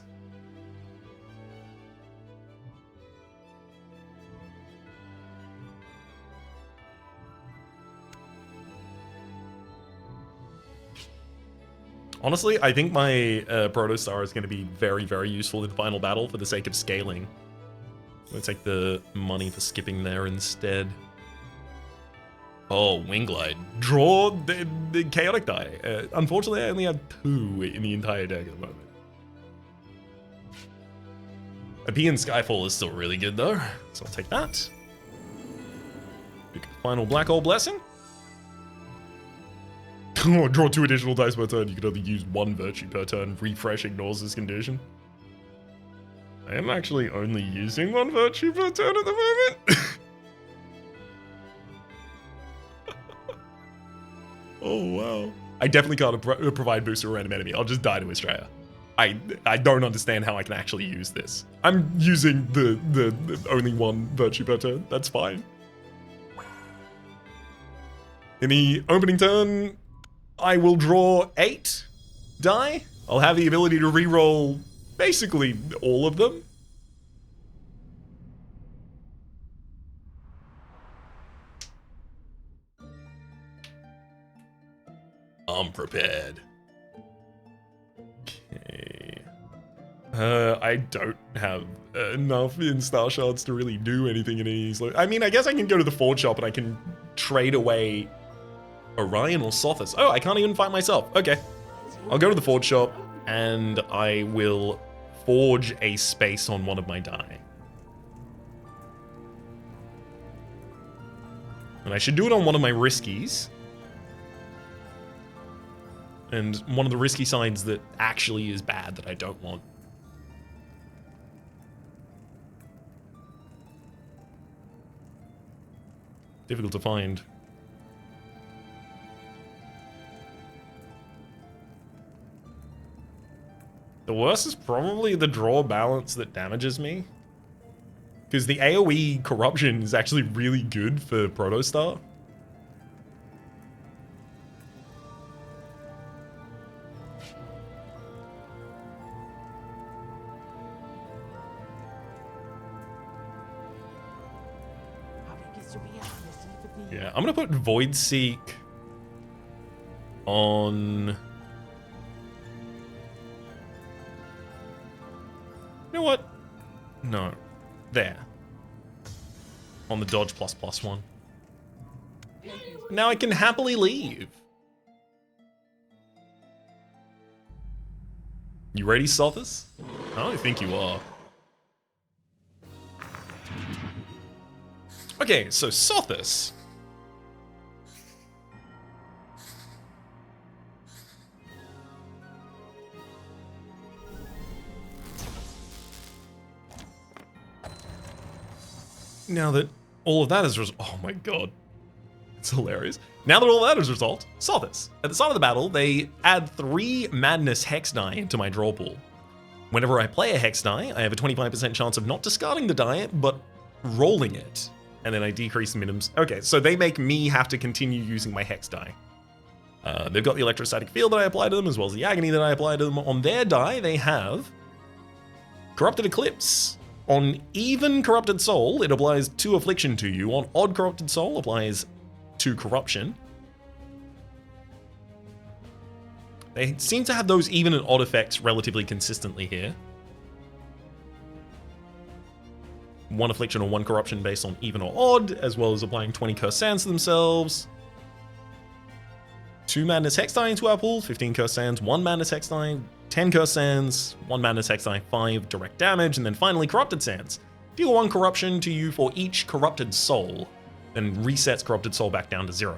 Honestly, I think my Protostar is going to be very, very useful in the final battle for the sake of scaling. I'm going to take the money for skipping there instead. Oh, Wingglide. Draw the Chaotic die. Unfortunately, I only have 2 in the entire deck at the moment. A P in Skyfall is still really good, though, so I'll take that. Pick the final Black Hole Blessing. Oh, draw 2 additional dice per turn. You can only use 1 virtue per turn. Refresh ignores this condition. I am actually only using 1 virtue per turn at the moment. Oh, wow. I definitely can't provide boost to a random enemy. I'll just die to Astrea. I don't understand how I can actually use this. I'm using the only 1 virtue per turn. That's fine. In the opening turn, I will draw 8 die. I'll have the ability to reroll basically all of them. I'm prepared. Okay. I don't have enough in Star Shards to really do anything in these. I mean, I guess I can go to the Forge Shop and I can trade away Orion or Sothis. Oh, I can't even fight myself. Okay. I'll go to the Forge Shop and I will forge a space on one of my die. And I should do it on one of my riskies. And one of the risky signs that actually is bad that I don't want. Difficult to find. The worst is probably the draw balance that damages me. Because the AoE corruption is actually really good for Protostar. Yeah, I'm gonna put Void Seek on... You know what? No. There. On the dodge ++1. Now I can happily leave. You ready, Sothis? I think you are. Okay, so Sothis. Now that all of that is oh my god. It's hilarious. Now that all that is resolved, Sothis. At the start of the battle, they add 3 Madness Hex die into my draw pool. Whenever I play a Hex die, I have a 25% chance of not discarding the die, but rolling it. And then I decrease the minimums. Okay, so they make me have to continue using my Hex die. They've got the Electrostatic Field that I apply to them, as well as the Agony that I apply to them. On their die, they have Corrupted Eclipse. On even Corrupted Soul, it applies 2 Affliction to you. On odd Corrupted Soul, applies 2 Corruption. They seem to have those even and odd effects relatively consistently here. 1 Affliction or 1 Corruption based on even or odd, as well as applying 20 Curse Sands to themselves. 2 Madness Hex die into our pool, 15 Curse Sands, 1 Madness Hex die, 10 Curse Sands, 1 Madness Hex die, 5 direct damage, and then finally Corrupted Sands. Deal 1 Corruption to you for each Corrupted Soul, then resets Corrupted Soul back down to 0.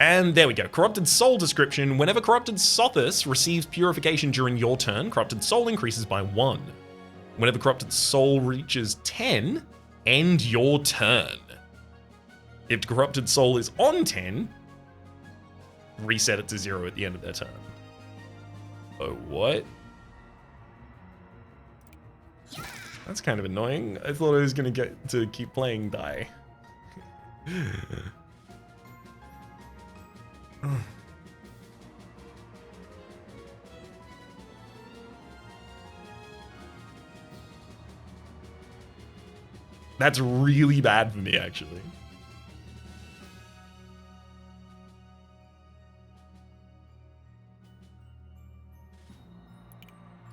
And there we go. Corrupted Soul description. Whenever Corrupted Sothis receives Purification during your turn, Corrupted Soul increases by 1. Whenever Corrupted Soul reaches 10, end your turn. If Corrupted Soul is on 10, reset it to 0 at the end of their turn. Oh, what? That's kind of annoying. I thought I was gonna get to keep playing die. That's really bad for me, actually.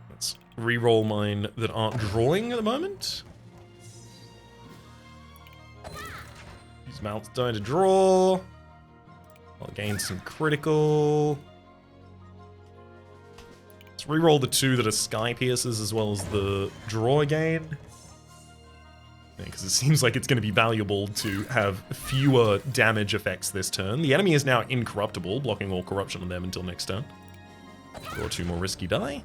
Let's re-roll mine that aren't drawing at the moment. Use Mount's die to draw. I'll gain some critical. Let's re-roll the 2 that are Sky Pierces as well as the draw again. Because it seems like it's going to be valuable to have fewer damage effects this turn. The enemy is now incorruptible, blocking all corruption on them until next turn. Draw 2 more risky die.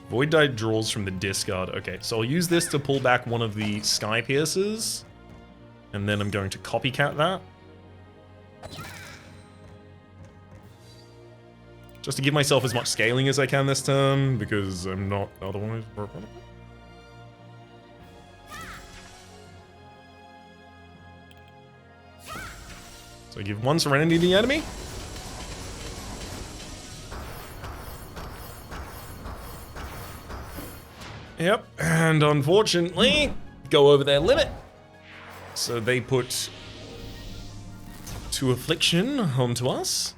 Void die draws from the discard. Okay, so I'll use this to pull back one of the Sky Pierces. And then I'm going to copycat that. Just to give myself as much scaling as I can this turn, because I'm not otherwise... So I give 1 Serenity to the enemy. Yep, and unfortunately, go over their limit. So they put 2 Affliction onto us.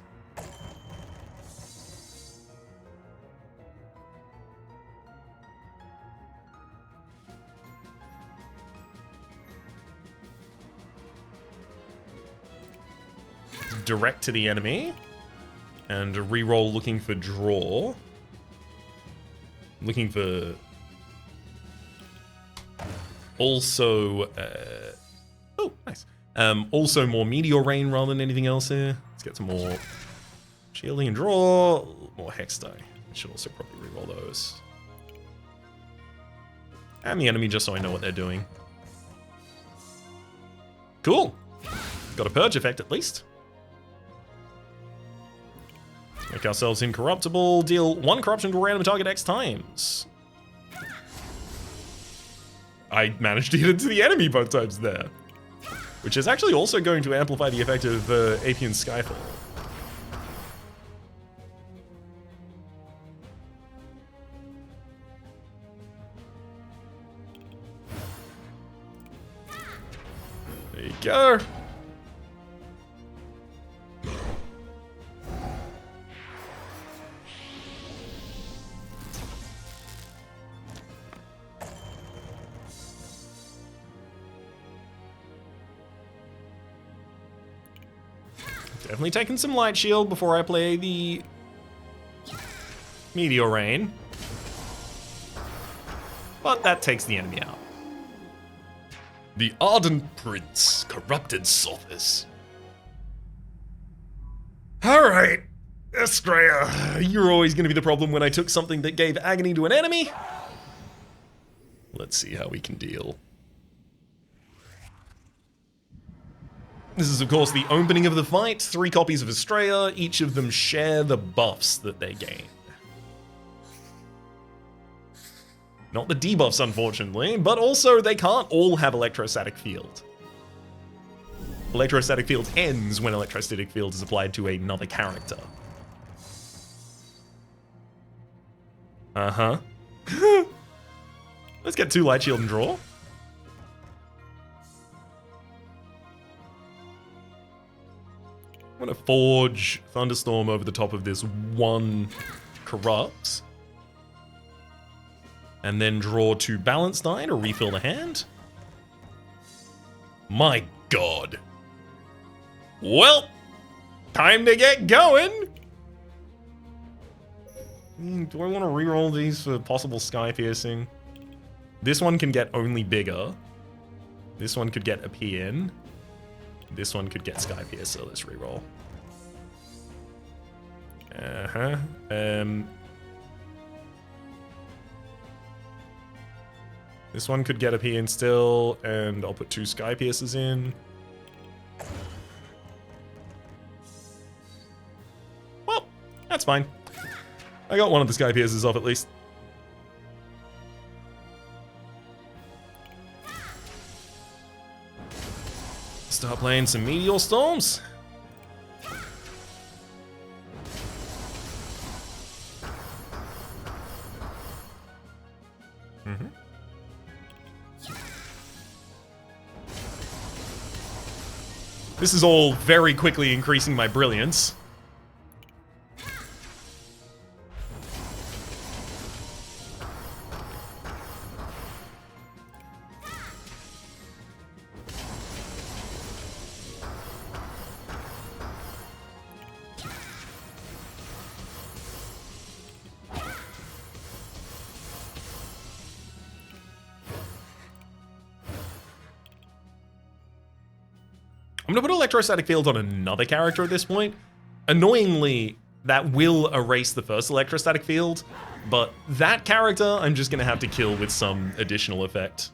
Direct to the enemy. And a reroll looking for draw. Looking for... Also, oh, nice. Also more Meteor Rain rather than anything else here. Let's get some more shielding and draw. More Hex die. I should also probably reroll those. And the enemy, just so I know what they're doing. Cool. Got a Purge effect at least. Make ourselves incorruptible. Deal 1 corruption to a random target X times. I managed to hit into the enemy both times there. Which is actually also going to amplify the effect of Apian Skyfall. There you go. Definitely taking some light shield before I play the Meteor Rain. But that takes the enemy out. The Ardent Prince, Corrupted Sophis. Alright, Astrea, you're always going to be the problem when I took something that gave agony to an enemy. Let's see how we can deal. This is, of course, the opening of the fight. 3 copies of Astrea. Each of them share the buffs that they gain. Not the debuffs, unfortunately, but also they can't all have Electrostatic Field. Electrostatic Field ends when Electrostatic Field is applied to another character. Uh-huh. Let's get 2 Light Shield and draw. I'm gonna forge Thunderstorm over the top of this 1 Corrupt. And then draw 2 Balance die to refill the hand. My god. Well, time to get going. Do I want to reroll these for possible Sky Piercing? This one can get only bigger. This one could get a PN. This one could get Sky Piercer. Let's reroll. This one could get up here and still, and I'll put 2 Sky Piercers in. Well, that's fine. I got one of the Sky Piercers off at least. Start playing some Meteor Storms. This is all very quickly increasing my brilliance. I'm gonna put Electrostatic Field on another character at this point. Annoyingly, that will erase the first Electrostatic Field, but that character I'm just gonna have to kill with some additional effect.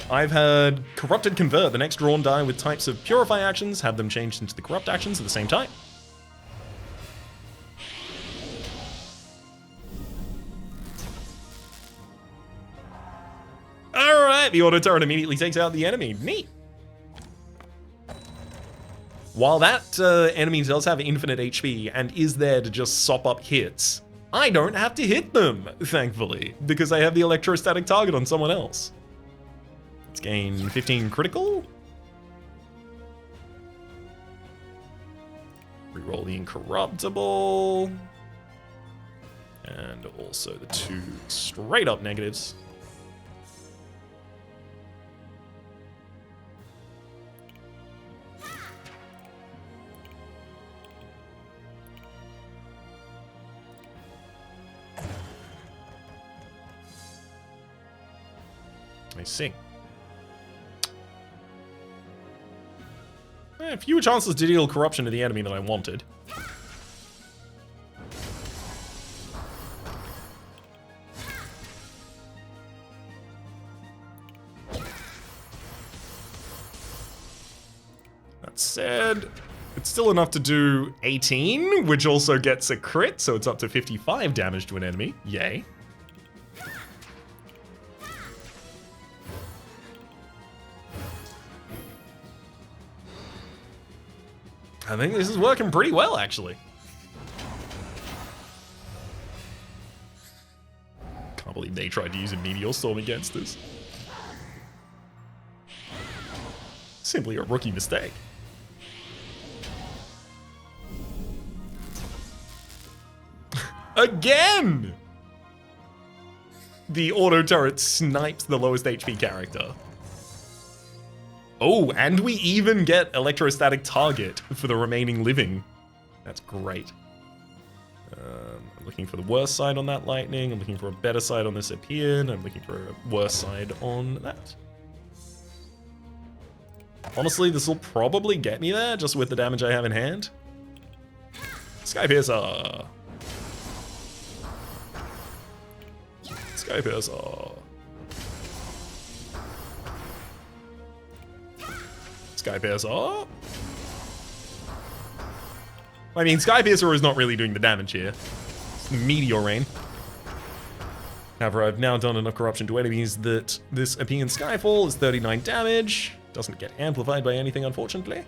I've had Corrupted convert the next drawn die with types of Purify actions, have them changed into the Corrupt actions at the same time. Alright, the auto turret immediately takes out the enemy. Neat. While that enemy does have infinite HP and is there to just sop up hits, I don't have to hit them, thankfully, because I have the electrostatic target on someone else. Let's gain 15 critical. Reroll the incorruptible. And also the 2 straight up negatives. I see. Fewer chances to deal corruption to the enemy than I wanted. That said, it's still enough to do 18, which also gets a crit, so it's up to 55 damage to an enemy. Yay. I think this is working pretty well, actually. Can't believe they tried to use a Meteor Storm against us. Simply a rookie mistake. Again! The auto turret snipes the lowest HP character. Oh, and we even get electrostatic target for the remaining living. That's great. I'm looking for the worst side on that lightning. I'm looking for a better side on this Epian. I'm looking for a worse side on that. Honestly, this will probably get me there just with the damage I have in hand. Sky Piercer. Sky Piercer. Sky Piercer. I mean, Sky Piercer is not really doing the damage here. It's the Meteor Rain. However, I've now done enough corruption to enemies that this Epian Skyfall is 39 damage. Doesn't get amplified by anything, unfortunately.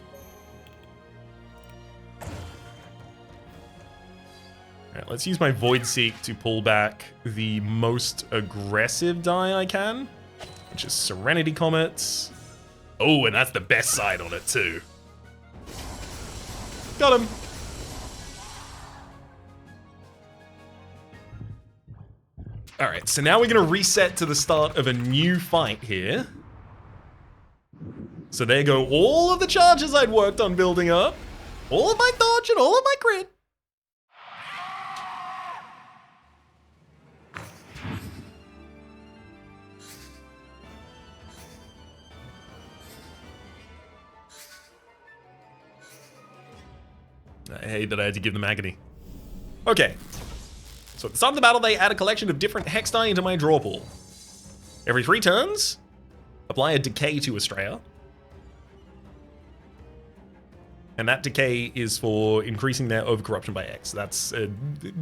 Alright, let's use my Void Seek to pull back the most aggressive die I can, which is Serenity Comets. Oh, and that's the best side on it, too. Got him. Alright, so now we're going to reset to the start of a new fight here. So there go all of the charges I'd worked on building up. All of my dodge and all of my crit. I hate that I had to give them agony. Okay. So at the start of the battle, they add a collection of different hex die into my draw pool. Every 3 turns, apply a decay to Astrea. And that decay is for increasing their overcorruption by X. That's,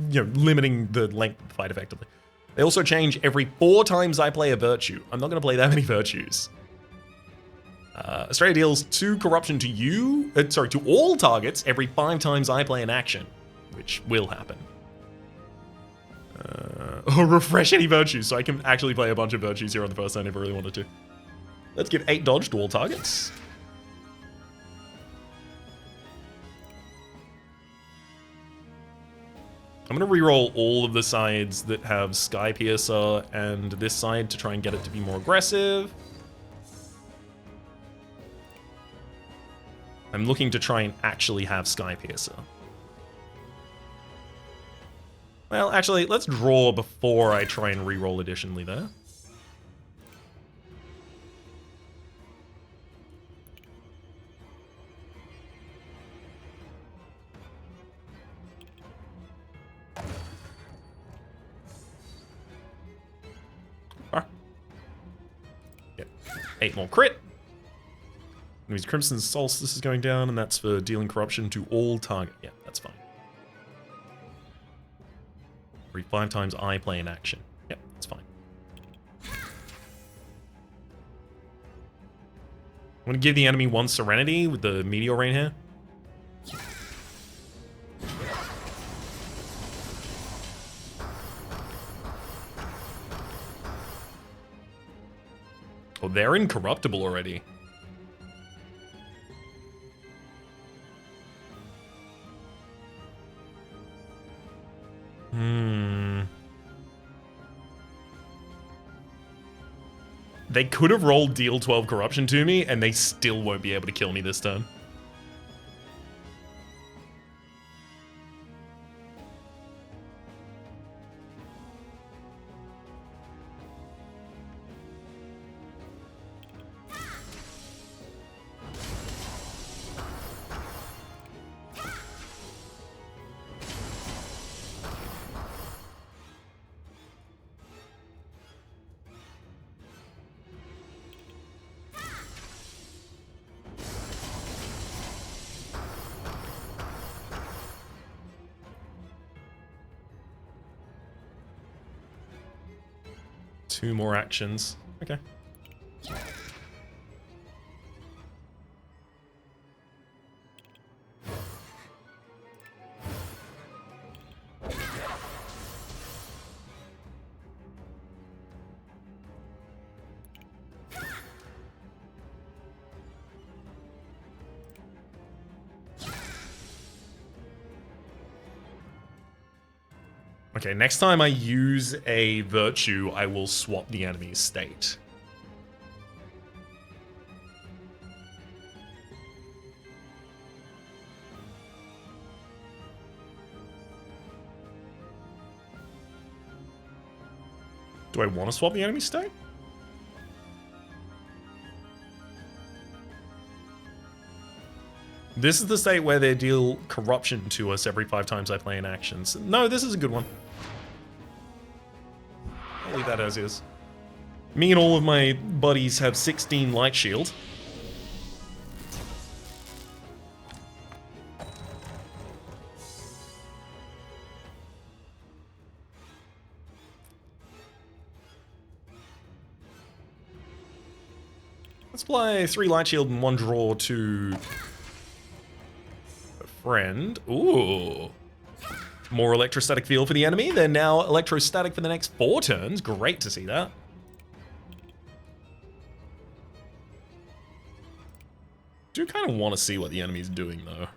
limiting the length of the fight effectively. They also change every 4 times I play a virtue. I'm not going to play that many virtues. Astrea deals 2 corruption to you, to all targets every 5 times I play an action, which will happen. Refresh any virtues, so I can actually play a bunch of virtues here on the first turn if I really wanted to. Let's give 8 dodge to all targets. I'm going to reroll all of the sides that have Sky Piercer and this side to try and get it to be more aggressive. I'm looking to try and actually have Sky Piercer. Well, actually, let's draw before I try and reroll additionally there. Yep. 8 more crit. Enemies Crimson Solstice is going down, and that's for dealing corruption to all target. Yeah, that's fine. Every 5 times I play an action. Yep, that's fine. I'm going to give the enemy 1 Serenity with the Meteor Rain here. Oh, they're incorruptible already. They could have rolled deal 12 corruption to me, and they still won't be able to kill me this turn. Two more actions. Okay. Okay, next time I use a virtue, I will swap the enemy's state. Do I want to swap the enemy's state? This is the state where they deal corruption to us every 5 times I play an action. So, no, this is a good one. I'll leave that as is. Me and all of my buddies have 16 light shield. Let's play 3 light shield and 1 draw to a friend. Ooh. More electrostatic field for the enemy. They're now electrostatic for the next 4 turns. Great to see that. Do kind of want to see what the enemy's doing, though.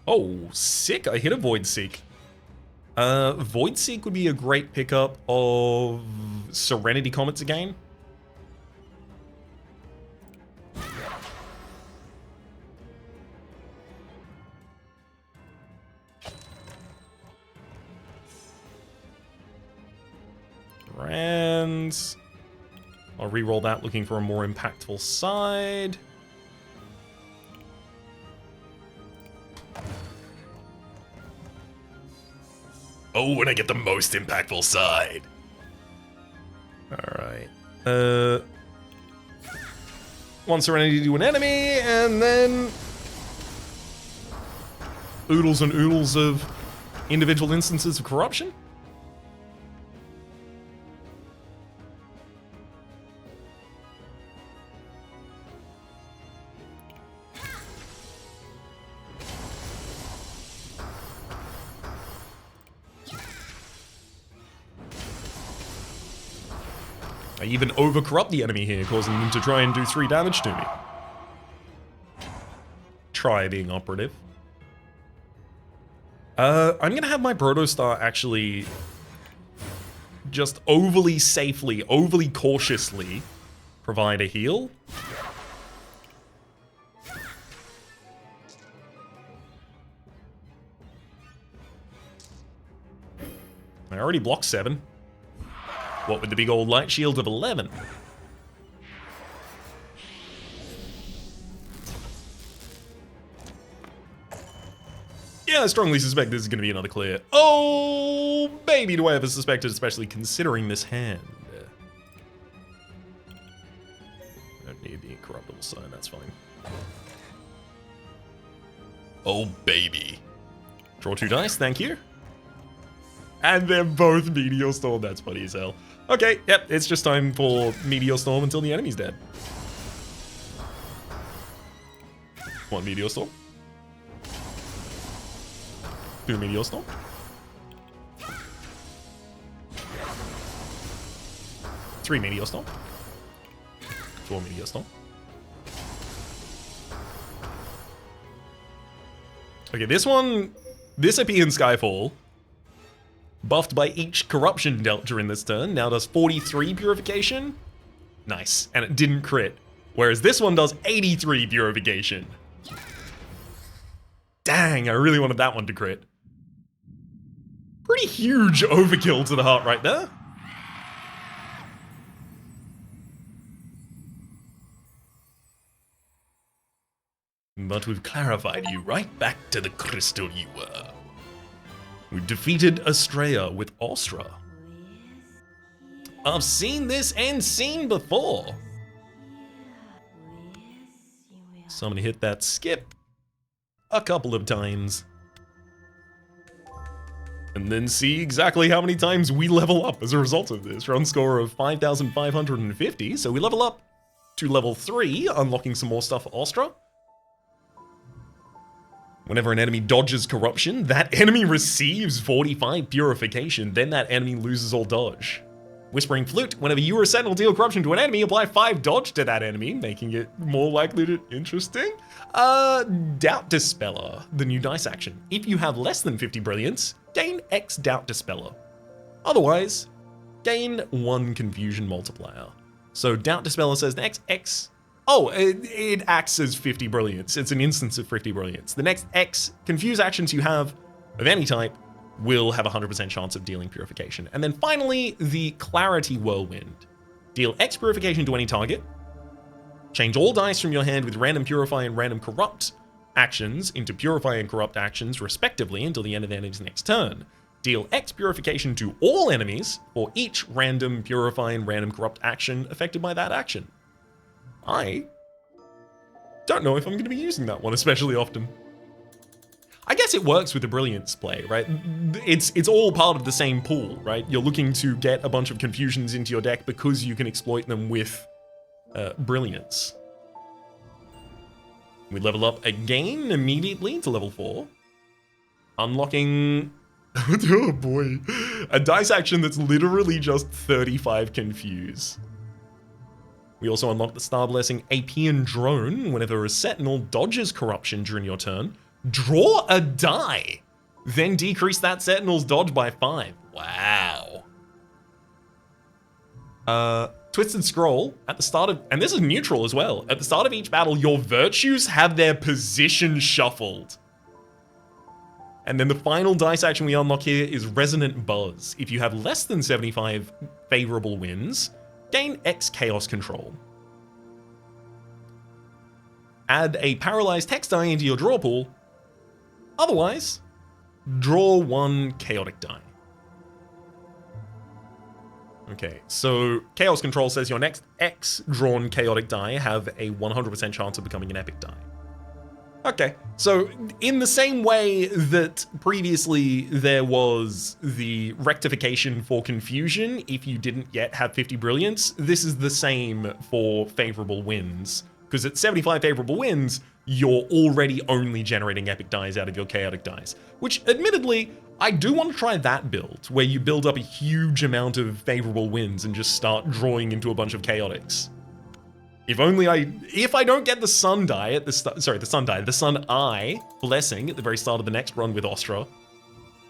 Oh, sick. I hit a Void Seek. Void Seek would be a great pickup of Serenity Comets again. And I'll re-roll that, looking for a more impactful side. Oh, when I get the most impactful side. Alright. One Serenity to an enemy, and then oodles and oodles of individual instances of corruption. I even over-corrupt the enemy here, causing them to try and do 3 damage to me. Try being operative. I'm gonna have my Protostar actually just overly safely, overly cautiously provide a heal. I already blocked 7. What with the big old light shield of 11? Yeah, I strongly suspect this is going to be another clear. Oh, baby, do I ever suspect it, especially considering this hand. I don't need the incorruptible sign, that's fine. Oh, baby. Draw 2 dice, thank you. And they're both Meteor Storm, that's funny as hell. Okay, yep, it's just time for Meteor Storm until the enemy's dead. 1 Meteor Storm. 2 Meteor Storm. 3 Meteor Storm. 4 Meteor Storm. Okay, this one, this AP in Skyfall, buffed by each corruption dealt during this turn, now does 43 purification. Nice, and it didn't crit. Whereas this one does 83 purification. Dang, I really wanted that one to crit. Pretty huge overkill to the heart right there. But we've clarified you right back to the crystal you were. We defeated Astrea with Austra. I've seen this and seen before. So I'm gonna hit that skip a couple of times. And then see exactly how many times we level up as a result of this. Run score of 5,550, so we level up to level 3, unlocking some more stuff for Austra. Whenever an enemy dodges corruption, that enemy receives 45 purification, then that enemy loses all dodge. Whispering Flute, whenever you or a Sentinel deal corruption to an enemy, apply 5 dodge to that enemy, making it more likely to... Interesting. Doubt Dispeller, the new dice action. If you have less than 50 brilliance, gain X Doubt Dispeller. Otherwise, gain 1 confusion multiplier. So Doubt Dispeller says next X... Oh, it acts as 50 brilliance. It's an instance of 50 brilliance. The next X confuse actions you have of any type will have a 100% chance of dealing purification. And then finally, the Clarity Whirlwind. Deal X purification to any target. Change all dice from your hand with random Purify and random Corrupt actions into Purify and Corrupt actions, respectively, until the end of the enemy's next turn. Deal X purification to all enemies for each random Purify and random Corrupt action affected by that action. I don't know if I'm going to be using that one especially often. I guess it works with the Brilliance play, right? It's all part of the same pool, right? You're looking to get a bunch of confusions into your deck because you can exploit them with Brilliance. We level up again immediately to level 4. Unlocking... oh boy. A dice action that's literally just 35 confuse. We also unlock the Star Blessing Apian Drone. Whenever a Sentinel dodges corruption during your turn, draw a die. Then decrease that Sentinel's dodge by 5. Wow. Twisted Scroll, at the start of... And this is neutral as well. At the start of each battle, your virtues have their position shuffled. And then the final dice action we unlock here is Resonant Buzz. If you have less than 75 favorable wins, gain X Chaos Control. Add a Paralyzed Hex die into your draw pool. Otherwise, draw 1 Chaotic die. Okay, so Chaos Control says your next X drawn chaotic die have a 100% chance of becoming an epic die. Okay, so in the same way that previously there was the rectification for confusion if you didn't yet have 50 brilliance, this is the same for favorable wins. Because at 75 favorable wins, you're already only generating epic dies out of your chaotic dies. Which, admittedly, I do want to try that build, where you build up a huge amount of favorable wins and just start drawing into a bunch of chaotics. If I don't get the sun die at the sun eye blessing at the very start of the next run with Austra,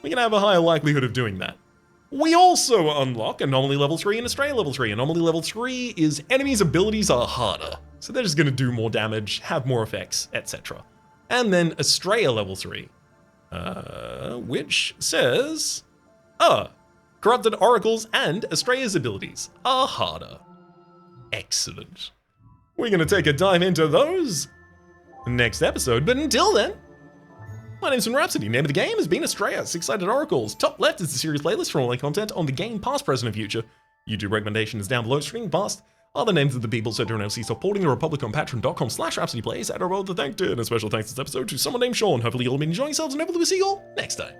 we can have a higher likelihood of doing that. We also unlock Anomaly level 3 and Astrea level 3. Anomaly level 3 is enemies' abilities are harder, so they're just going to do more damage, have more effects, etc. And then Astrea level 3, which says, Corrupted Oracles and Astrea's abilities are harder. Excellent. We're going to take a dive into those next episode, but until then, my name's Rhapsody. Name of the game has been Astrea, 6-sided oracles. Top left is the series playlist for all the content on the game, past, present, and future. YouTube recommendations down below. Streaming past are the names of the people so to now see supporting the Republic on patreon.com/RhapsodyPlays. And a special thanks this episode to someone named Sean. Hopefully you'll be enjoying yourselves, and hopefully we'll see you all next time.